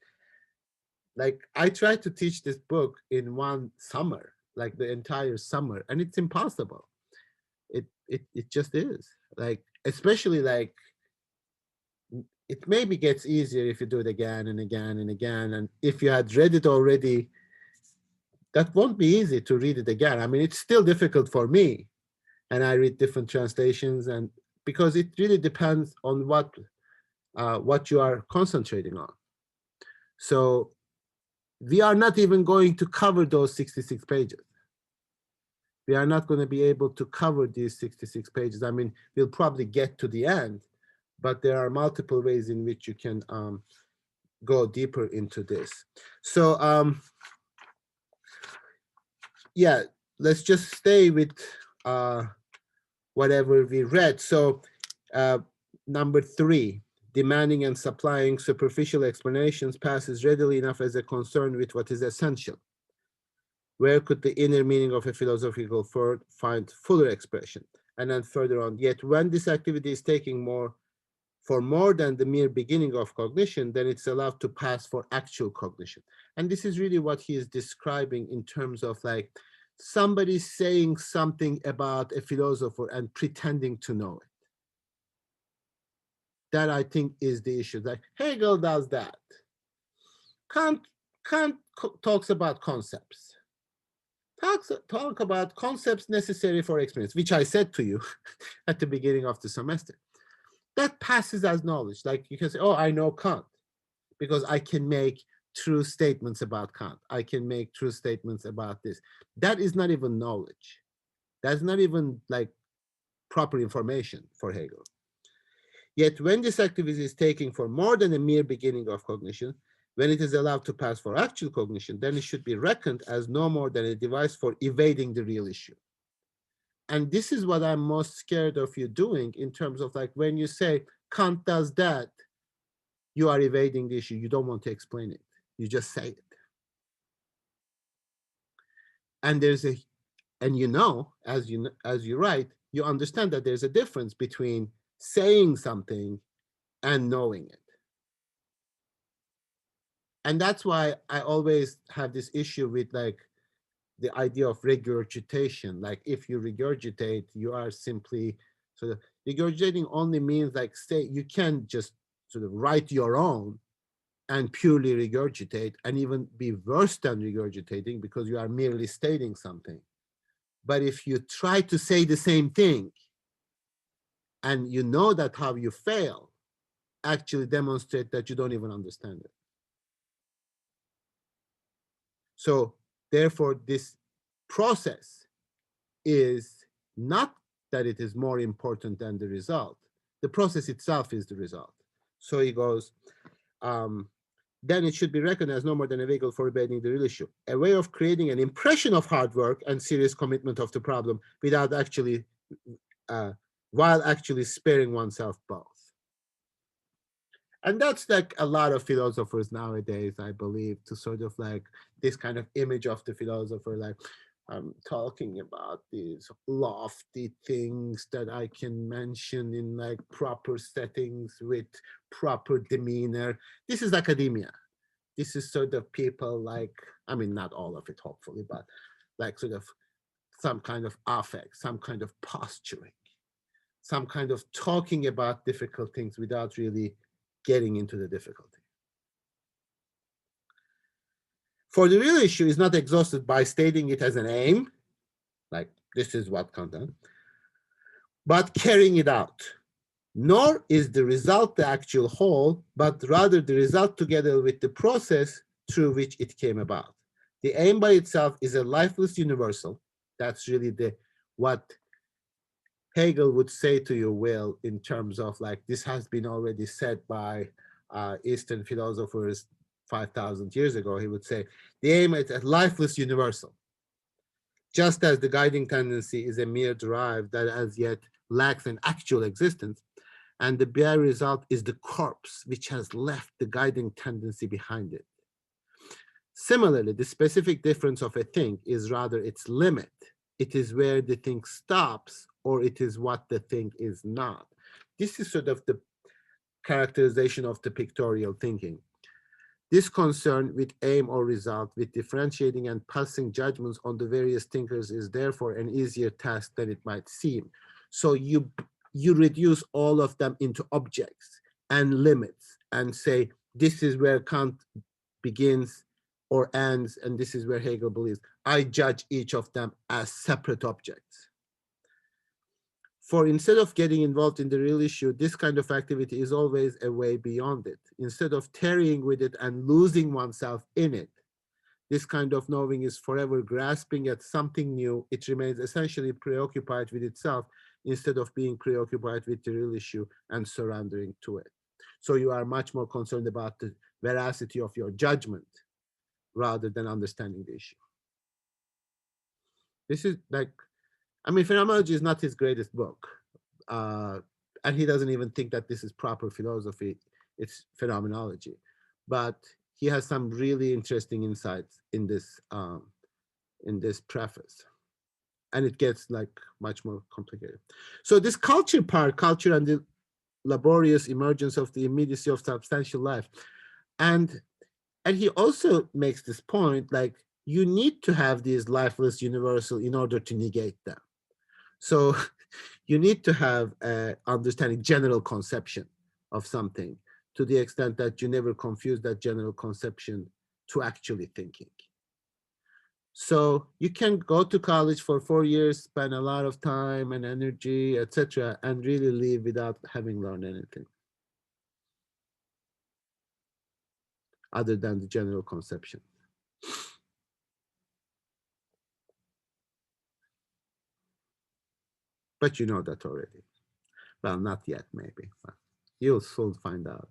like I tried to teach this book in one summer, like the entire summer, and it's impossible. It just is. Like, especially like, it maybe gets easier if you do it again and again and again. And if you had read it already, that won't be easy to read it again. I mean, it's still difficult for me, and I read different translations, and because it really depends on what you are concentrating on. So we are not even going to cover those 66 pages. We are not going to be able to cover these 66 pages. I mean, we'll probably get to the end, but there are multiple ways in which you can go deeper into this. So yeah, let's just stay with whatever we read. So number 3, demanding and supplying superficial explanations passes readily enough as a concern with what is essential. Where could the inner meaning of a philosophical thought find fuller expression? And then further on, yet when this activity is taking for more than the mere beginning of cognition, then it's allowed to pass for actual cognition. And this is really what he is describing in terms of like somebody saying something about a philosopher and pretending to know it. That I think is the issue. Like Hegel does that. Kant talks about concepts. Talk about concepts necessary for experience, which I said to you at the beginning of the semester. That passes as knowledge. Like you can say, oh, I know Kant because I can make true statements about Kant. I can make true statements about this. That is not even knowledge. That's not even like proper information for Hegel. Yet when this activity is taken for more than a mere beginning of cognition, when it is allowed to pass for actual cognition, then it should be reckoned as no more than a device for evading the real issue. And this is what I'm most scared of you doing in terms of like when you say Kant does that, you are evading the issue. You don't want to explain it. You just say it. And you know, as you write, you understand that there's a difference between saying something and knowing it. And that's why I always have this issue with like the idea of regurgitation. Like if you regurgitate, you are simply sort of regurgitating only means like say you can just sort of write your own and purely regurgitate and even be worse than regurgitating because you are merely stating something. But if you try to say the same thing and you know that how you fail, actually demonstrate that you don't even understand it. So therefore, this process is not that it is more important than the result. The process itself is the result. So he goes, then it should be recognized no more than a vehicle for evading the real issue, a way of creating an impression of hard work and serious commitment of the problem without actually, while actually sparing oneself both. And that's like a lot of philosophers nowadays, I believe, to sort of like this kind of image of the philosopher, like talking about these lofty things that I can mention in like proper settings with proper demeanor. This is academia. This is sort of people like, I mean, not all of it, hopefully, but like sort of some kind of affect, some kind of posturing, some kind of talking about difficult things without really getting into the difficulty. For the real issue is not exhausted by stating it as an aim, like this is what content, but carrying it out. Nor is the result the actual whole, but rather the result together with the process through which it came about. The aim by itself is a lifeless universal. That's really what Hegel would say to you, Will, in terms of like, this has been already said by Eastern philosophers 5,000 years ago. He would say, the aim is a lifeless universal. Just as the guiding tendency is a mere drive that as yet lacks an actual existence, and the bare result is the corpse which has left the guiding tendency behind it. Similarly, the specific difference of a thing is rather its limit. It is where the thing stops, or it is what the thing is not. This is sort of the characterization of the pictorial thinking. This concern with aim or result, with differentiating and passing judgments on the various thinkers is therefore an easier task than it might seem. So you reduce all of them into objects and limits and say, this is where Kant begins, or ends, and this is where Hegel believes, I judge each of them as separate objects. For instead of getting involved in the real issue, this kind of activity is always a way beyond it. Instead of tarrying with it and losing oneself in it, this kind of knowing is forever grasping at something new. It remains essentially preoccupied with itself instead of being preoccupied with the real issue and surrendering to it. So you are much more concerned about the veracity of your judgment rather than understanding the issue. This is like, I mean, phenomenology is not his greatest book. And he doesn't even think that this is proper philosophy. It's phenomenology. But he has some really interesting insights in this preface. And it gets like much more complicated. So this culture part, culture and the laborious emergence of the immediacy of substantial life. And he also makes this point, like, you need to have these lifeless universal in order to negate them. So you need to have an understanding, general conception of something to the extent that you never confuse that general conception to actually thinking. So you can go to college for 4 years, spend a lot of time and energy, etc., and really leave without having learned anything other than the general conception. But you know that already. Well, not yet, maybe, but you'll soon find out.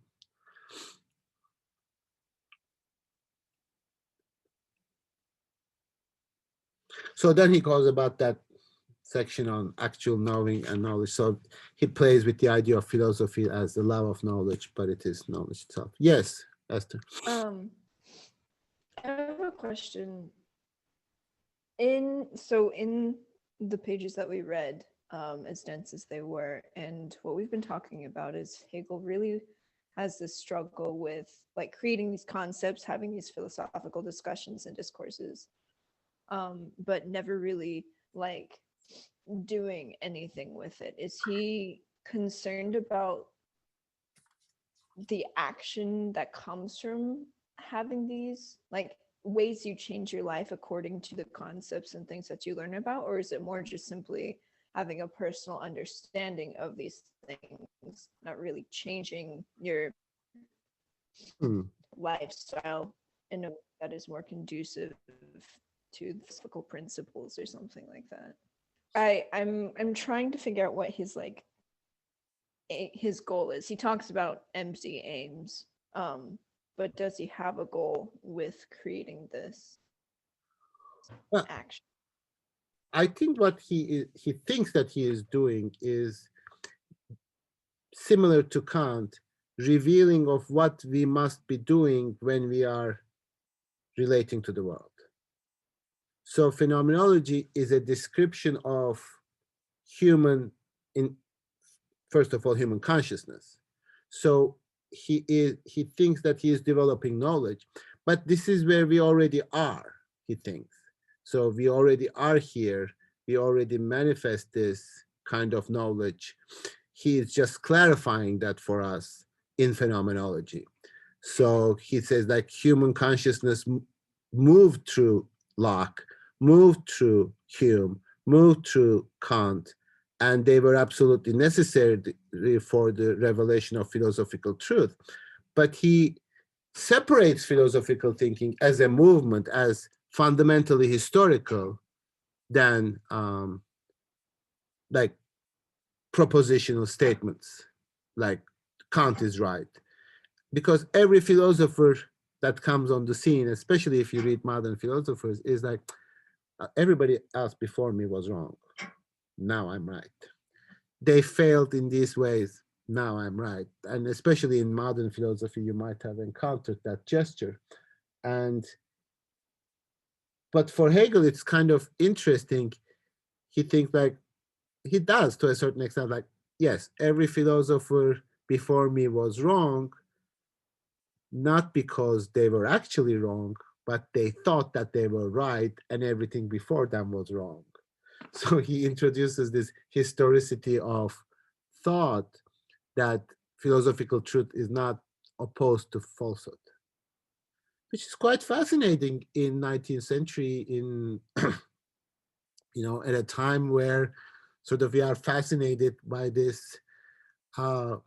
So then he goes about that section on actual knowing and knowledge. So he plays with the idea of philosophy as the love of knowledge, but it is knowledge itself. Yes, Esther. I have a question. In the pages that we read, as dense as they were, and what we've been talking about is Hegel really has this struggle with like creating these concepts, having these philosophical discussions and discourses, but never really like doing anything with it. Is he concerned about the action that comes from having these like ways you change your life according to the concepts and things that you learn about, or is it more just simply having a personal understanding of these things, not really changing your lifestyle in a way that is more conducive to physical principles or something like that? I'm trying to figure out what his like his goal is. He talks about empty aims, but does he have a goal with creating this action? I think what he thinks that he is doing is similar to Kant, revealing of what we must be doing when we are relating to the world. So phenomenology is a description of human, first of all, human consciousness. So he thinks that he is developing knowledge, but this is where we already are, he thinks. So we already are here. We already manifest this kind of knowledge. He is just clarifying that for us in phenomenology. So he says like human consciousness moved through Locke, moved through Hume, moved through Kant, and they were absolutely necessary for the revelation of philosophical truth. But he separates philosophical thinking as a movement, as fundamentally historical, than like propositional statements, like Kant is right. Because every philosopher that comes on the scene, especially if you read modern philosophers, is like, everybody else before me was wrong. Now I'm right. They failed in these ways. Now I'm right. And especially in modern philosophy, you might have encountered that gesture. But for Hegel, it's kind of interesting. He thinks like, he does to a certain extent, like, yes, every philosopher before me was wrong, not because they were actually wrong, but they thought that they were right and everything before them was wrong. So he introduces this historicity of thought, that philosophical truth is not opposed to falsehood. which is quite fascinating in 19th century, in at a time where sort of we are fascinated by this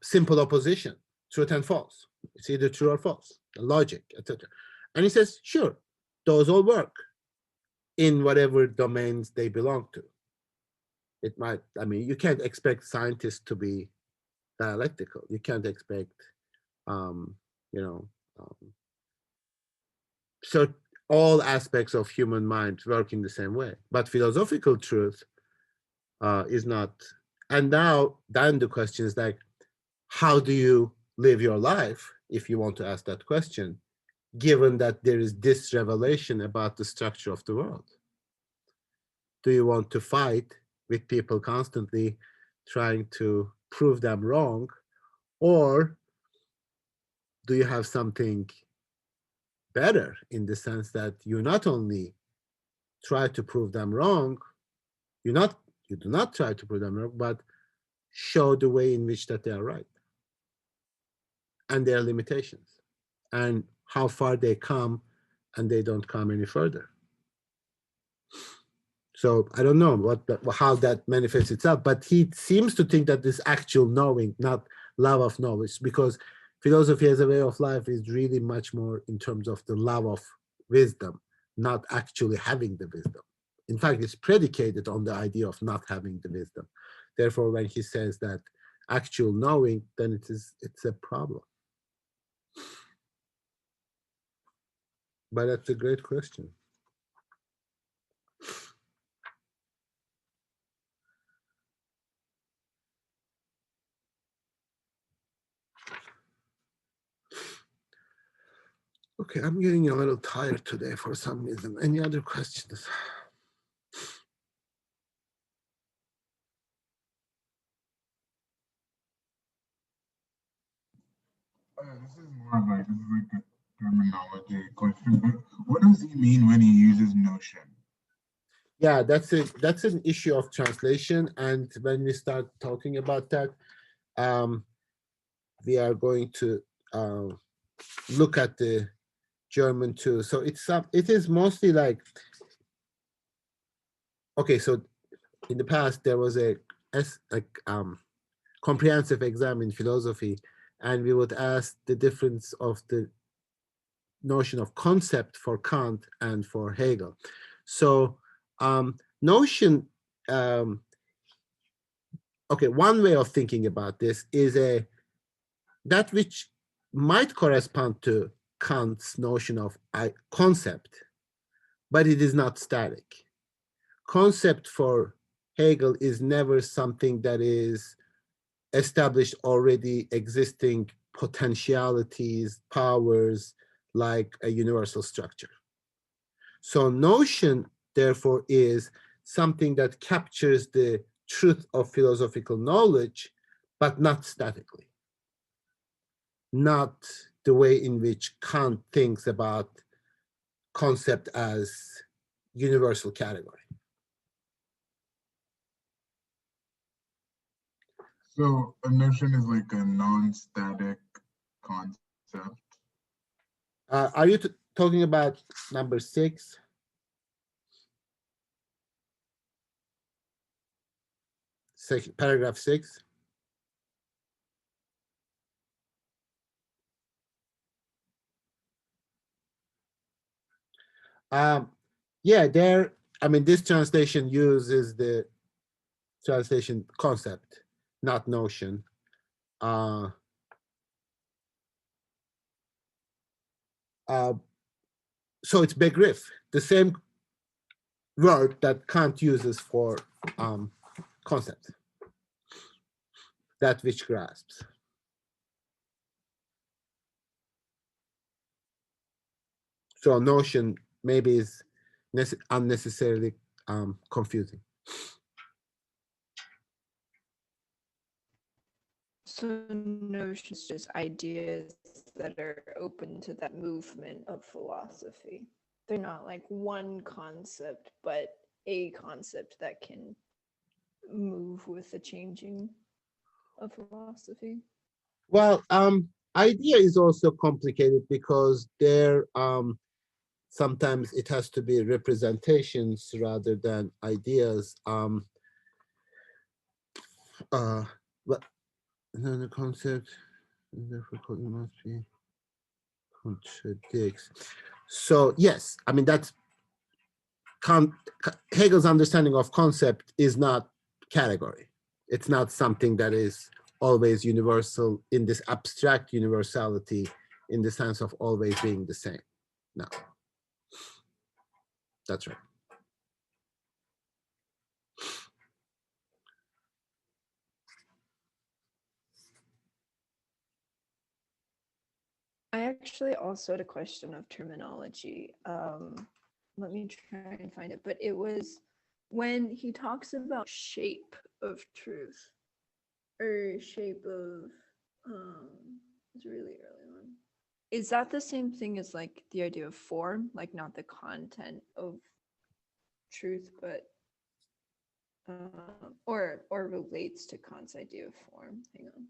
simple opposition, truth and false. It's either true or false, logic, etc. And he says, sure, those all work in whatever domains they belong to. It might, I mean, you can't expect scientists to be dialectical. You can't expect, um, you know, so all aspects of human mind work in the same way. But philosophical truth is not. And now, then the question is like, how do you live your life, if you want to ask that question, given that there is this revelation about the structure of the world? Do you want to fight with people constantly trying to prove them wrong? Or do you have something better, in the sense that you not only try to prove them wrong, you do not try to prove them wrong, but show the way in which that they are right and their limitations and how far they come and they don't come any further. So I don't know how that manifests itself, but he seems to think that this actual knowing, not love of knowledge, because philosophy as a way of life is really much more in terms of the love of wisdom, not actually having the wisdom. In fact, it's predicated on the idea of not having the wisdom. Therefore, when he says that actual knowing, then it's a problem. But that's a great question. Okay, I'm getting a little tired today for some reason. Any other questions? This is more like a terminology question. But what does he mean when he uses notion? Yeah, that's an issue of translation, and when we start talking about that, we are going to look at the German too. So it is mostly like, okay, so in the past there was a comprehensive exam in philosophy, and we would ask the difference of the notion of concept for Kant and for Hegel. So notion, okay, one way of thinking about this is that which might correspond to Kant's notion of concept, but it is not static. Concept for Hegel is never something that is established, already existing potentialities, powers, like a universal structure. So notion, therefore, is something that captures the truth of philosophical knowledge, but not statically. Not the way in which Kant thinks about concept as universal category. So a notion is like a non-static concept. Are you talking about number 6? Paragraph 6? Yeah, this translation uses the translation concept, not notion. So it's Begriff, the same word that Kant uses for concept, that which grasps. So notion maybe is unnecessarily confusing. So notions just ideas that are open to that movement of philosophy. They're not like one concept, but a concept that can move with the changing of philosophy. Well, idea is also complicated because there sometimes it has to be representations rather than ideas. But then the concept therefore must be contradicts. So yes, I mean that's Hegel's understanding of concept is not category. It's not something that is always universal in this abstract universality in the sense of always being the same. No, that's right. I actually also had a question of terminology. Let me try and find it, but it was when he talks about shape of truth or shape of it's really early on. Is that the same thing as like the idea of form, like not the content of truth, but or relates to Kant's idea of form? Hang on,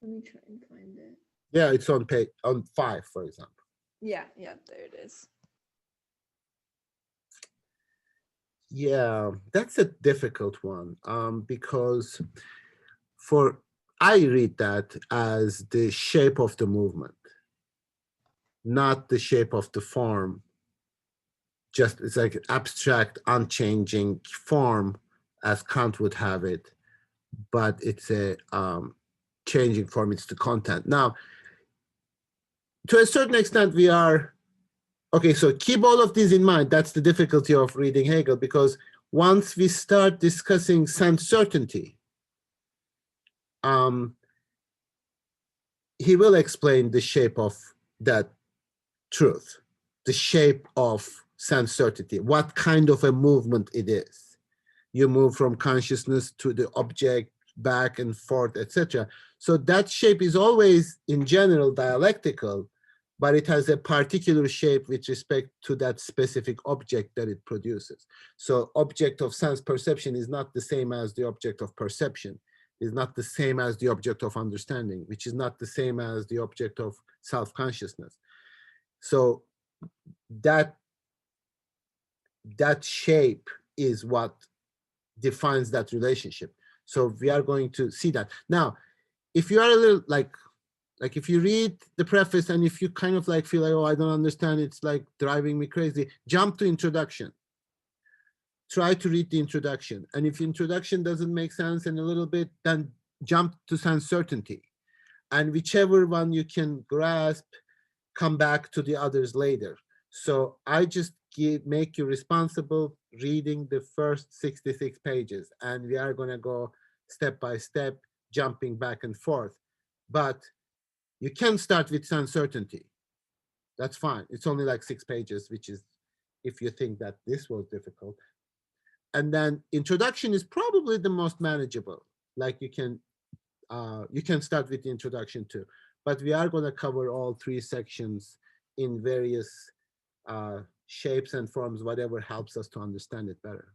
let me try and find it. Yeah, it's on page on 5, for example. Yeah, there it is. Yeah, that's a difficult one because I read that as the shape of the movement, not the shape of the form. Just it's like abstract, unchanging form as Kant would have it, but it's a changing form, it's the content. Now, to a certain extent, we are, okay, so keep all of these in mind. That's the difficulty of reading Hegel, because once we start discussing sense certainty, he will explain the shape of that truth, the shape of sense certainty, what kind of a movement it is. You move from consciousness to the object, back and forth, etc. So that shape is always, in general, dialectical, but it has a particular shape with respect to that specific object that it produces. So object of sense perception is not the same as the object of perception, is not the same as the object of understanding, which is not the same as the object of self-consciousness. So that shape is what defines that relationship. So we are going to see that. Now, if you are a little like if you read the preface and if you kind of like feel like, oh, I don't understand, it's like driving me crazy, jump to introduction. Try to read the introduction. And if introduction doesn't make sense in a little bit, then jump to sense certainty. And whichever one you can grasp, come back to the others later. So I just make you responsible reading the first 66 pages, and we are going to go step by step, jumping back and forth. But you can start with sense certainty. That's fine. It's only like 6 pages, which is if you think that this was difficult. And then introduction is probably the most manageable. Like you can start with the introduction too. But we are going to cover all 3 sections in various shapes and forms, whatever helps us to understand it better.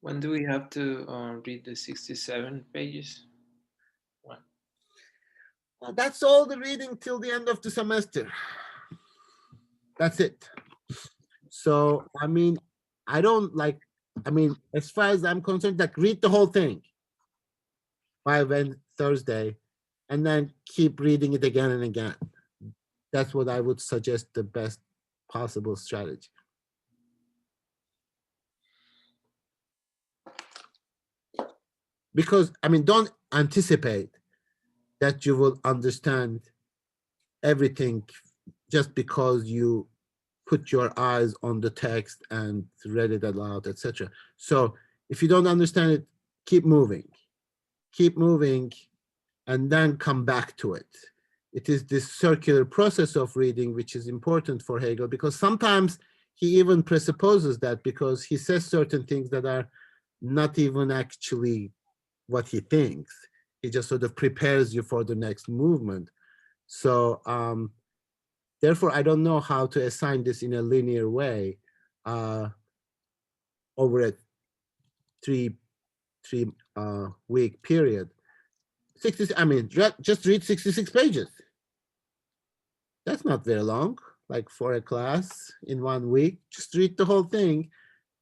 When do we have to read the 67 pages? When? Well, that's all the reading till the end of the semester. That's it. So, I mean, as far as I'm concerned, like read the whole thing by Thursday, and then keep reading it again and again. That's what I would suggest the best possible strategy. Because, I mean, don't anticipate that you will understand everything just because you put your eyes on the text and read it aloud, etc. So if you don't understand it, keep moving, and then come back to it. It is this circular process of reading which is important for Hegel, because sometimes he even presupposes that, because he says certain things that are not even actually what he thinks. He just sort of prepares you for the next movement. So therefore, I don't know how to assign this in a linear way over a three week period. 60, I mean, just read 66 pages. That's not very long, like for a class in 1 week. Just read the whole thing,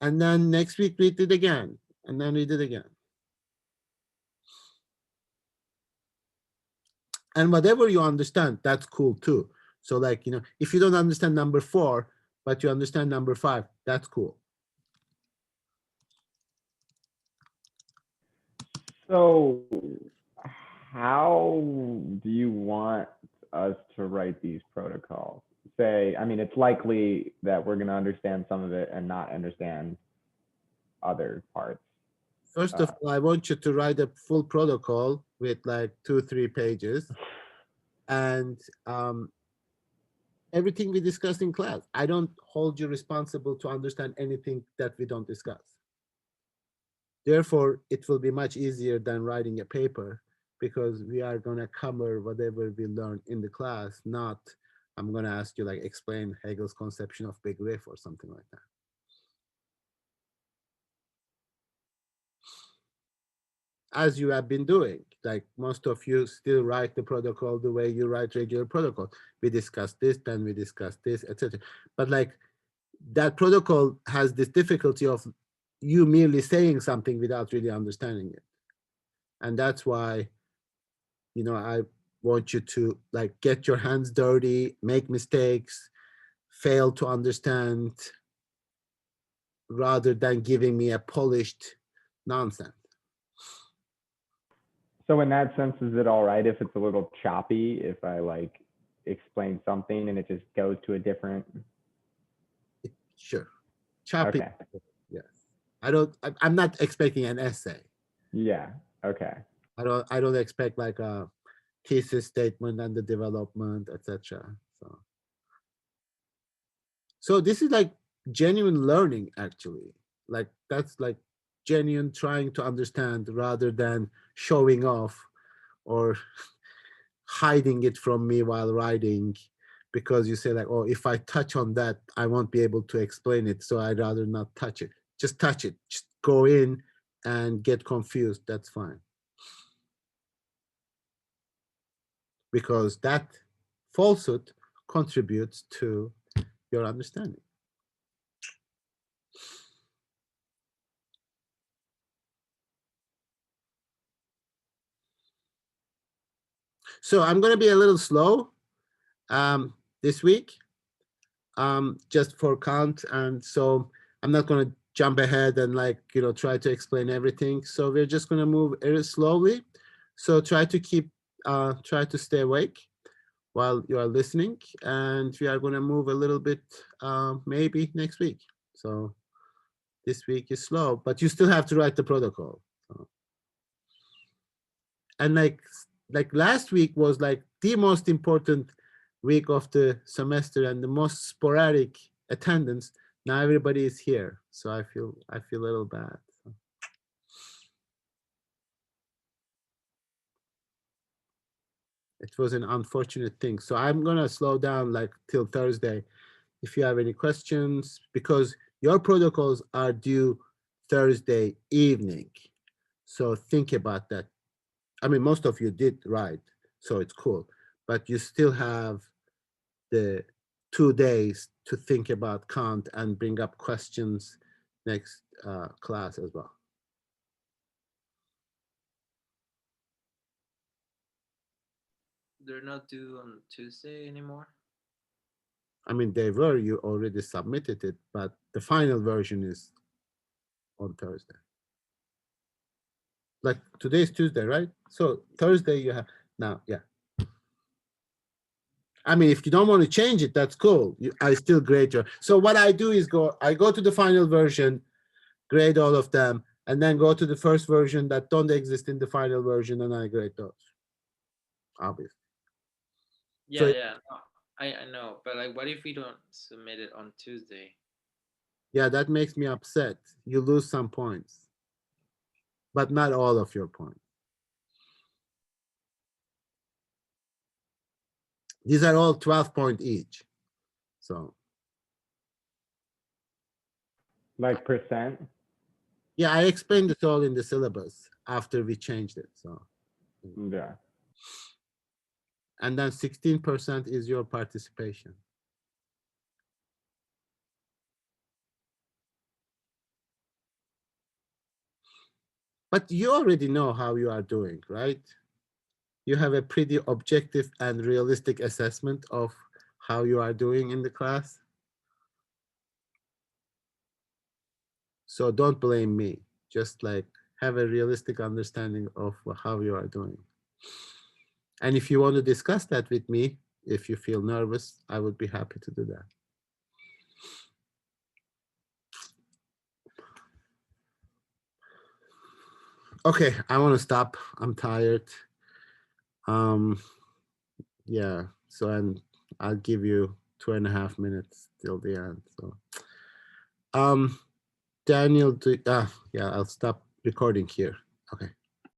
and then next week read it again, and then read it again. And whatever you understand, that's cool too. So like, if you don't understand number 4, but you understand number 5, that's cool. So how do you want us to write these protocols? Say, I mean, it's likely that we're going to understand some of it and not understand other parts. First of all, I want you to write a full protocol with like 2-3 pages, and everything we discussed in class. I don't hold you responsible to understand anything that we don't discuss. Therefore, it will be much easier than writing a paper, because we are going to cover whatever we learned in the class, not I'm going to ask you like explain Hegel's conception of big riff or something like that. As you have been doing, like most of you still write the protocol the way you write regular protocol. We discussed this, then we discussed this, etc. But like that protocol has this difficulty of you merely saying something without really understanding it. And that's why, I want you to like get your hands dirty, make mistakes, fail to understand, rather than giving me a polished nonsense. So in that sense, is it all right if it's a little choppy, if I like explain something and it just goes to a different? Sure. Choppy. Okay. Yes. I'm not expecting an essay. Yeah. Okay. I don't expect like a thesis statement and the development, etc. So this is like genuine learning, actually. Like that's like genuine trying to understand rather than showing off or hiding it from me while writing, because you say like, oh, if I touch on that, I won't be able to explain it. So I'd rather not touch it. Just touch it. Just go in and get confused. That's fine. Because that falsehood contributes to your understanding. So I'm going to be a little slow this week, just for Kant. And so I'm not going to jump ahead and like, try to explain everything. So we're just going to move very slowly. So try to stay awake while you are listening. And we are going to move a little bit, maybe next week. So this week is slow, but you still have to write the protocol. So. And like last week was like the most important week of the semester and the most sporadic attendance. Now everybody is here, so I feel a little bad. So. It was an unfortunate thing. So I'm gonna slow down like till Thursday. If you have any questions, because your protocols are due Thursday evening. So think about that. I mean, most of you did write, so it's cool, but you still have the 2 days to think about Kant and bring up questions next class as well. They're not due on Tuesday anymore? I mean, they were, you already submitted it, but the final version is on Thursday. Like today's Tuesday, right? So Thursday you have, now, yeah. I mean, if you don't want to change it, that's cool. I still grade your. So what I do is I go to the final version, grade all of them, and then go to the first version that don't exist in the final version, and I grade those. Obviously. Yeah, so, yeah. No, I know, but like, what if we don't submit it on Tuesday? Yeah, that makes me upset. You lose some points, but not all of your points. These are all 12 point each. So. Like percent? Yeah, I explained this all in the syllabus. after we changed it. So, Yeah. and then 16% is your participation. But you already know how you are doing, right? You have a pretty objective and realistic assessment of how you are doing in the class. So don't blame me. Just like have a realistic understanding of how you are doing. And if you want to discuss that with me, if you feel nervous, I would be happy to do that. Okay, I want to stop. I'm tired. Yeah, so and I'll give you 2.5 minutes till the end. So Daniel, yeah, I'll stop recording here. Okay.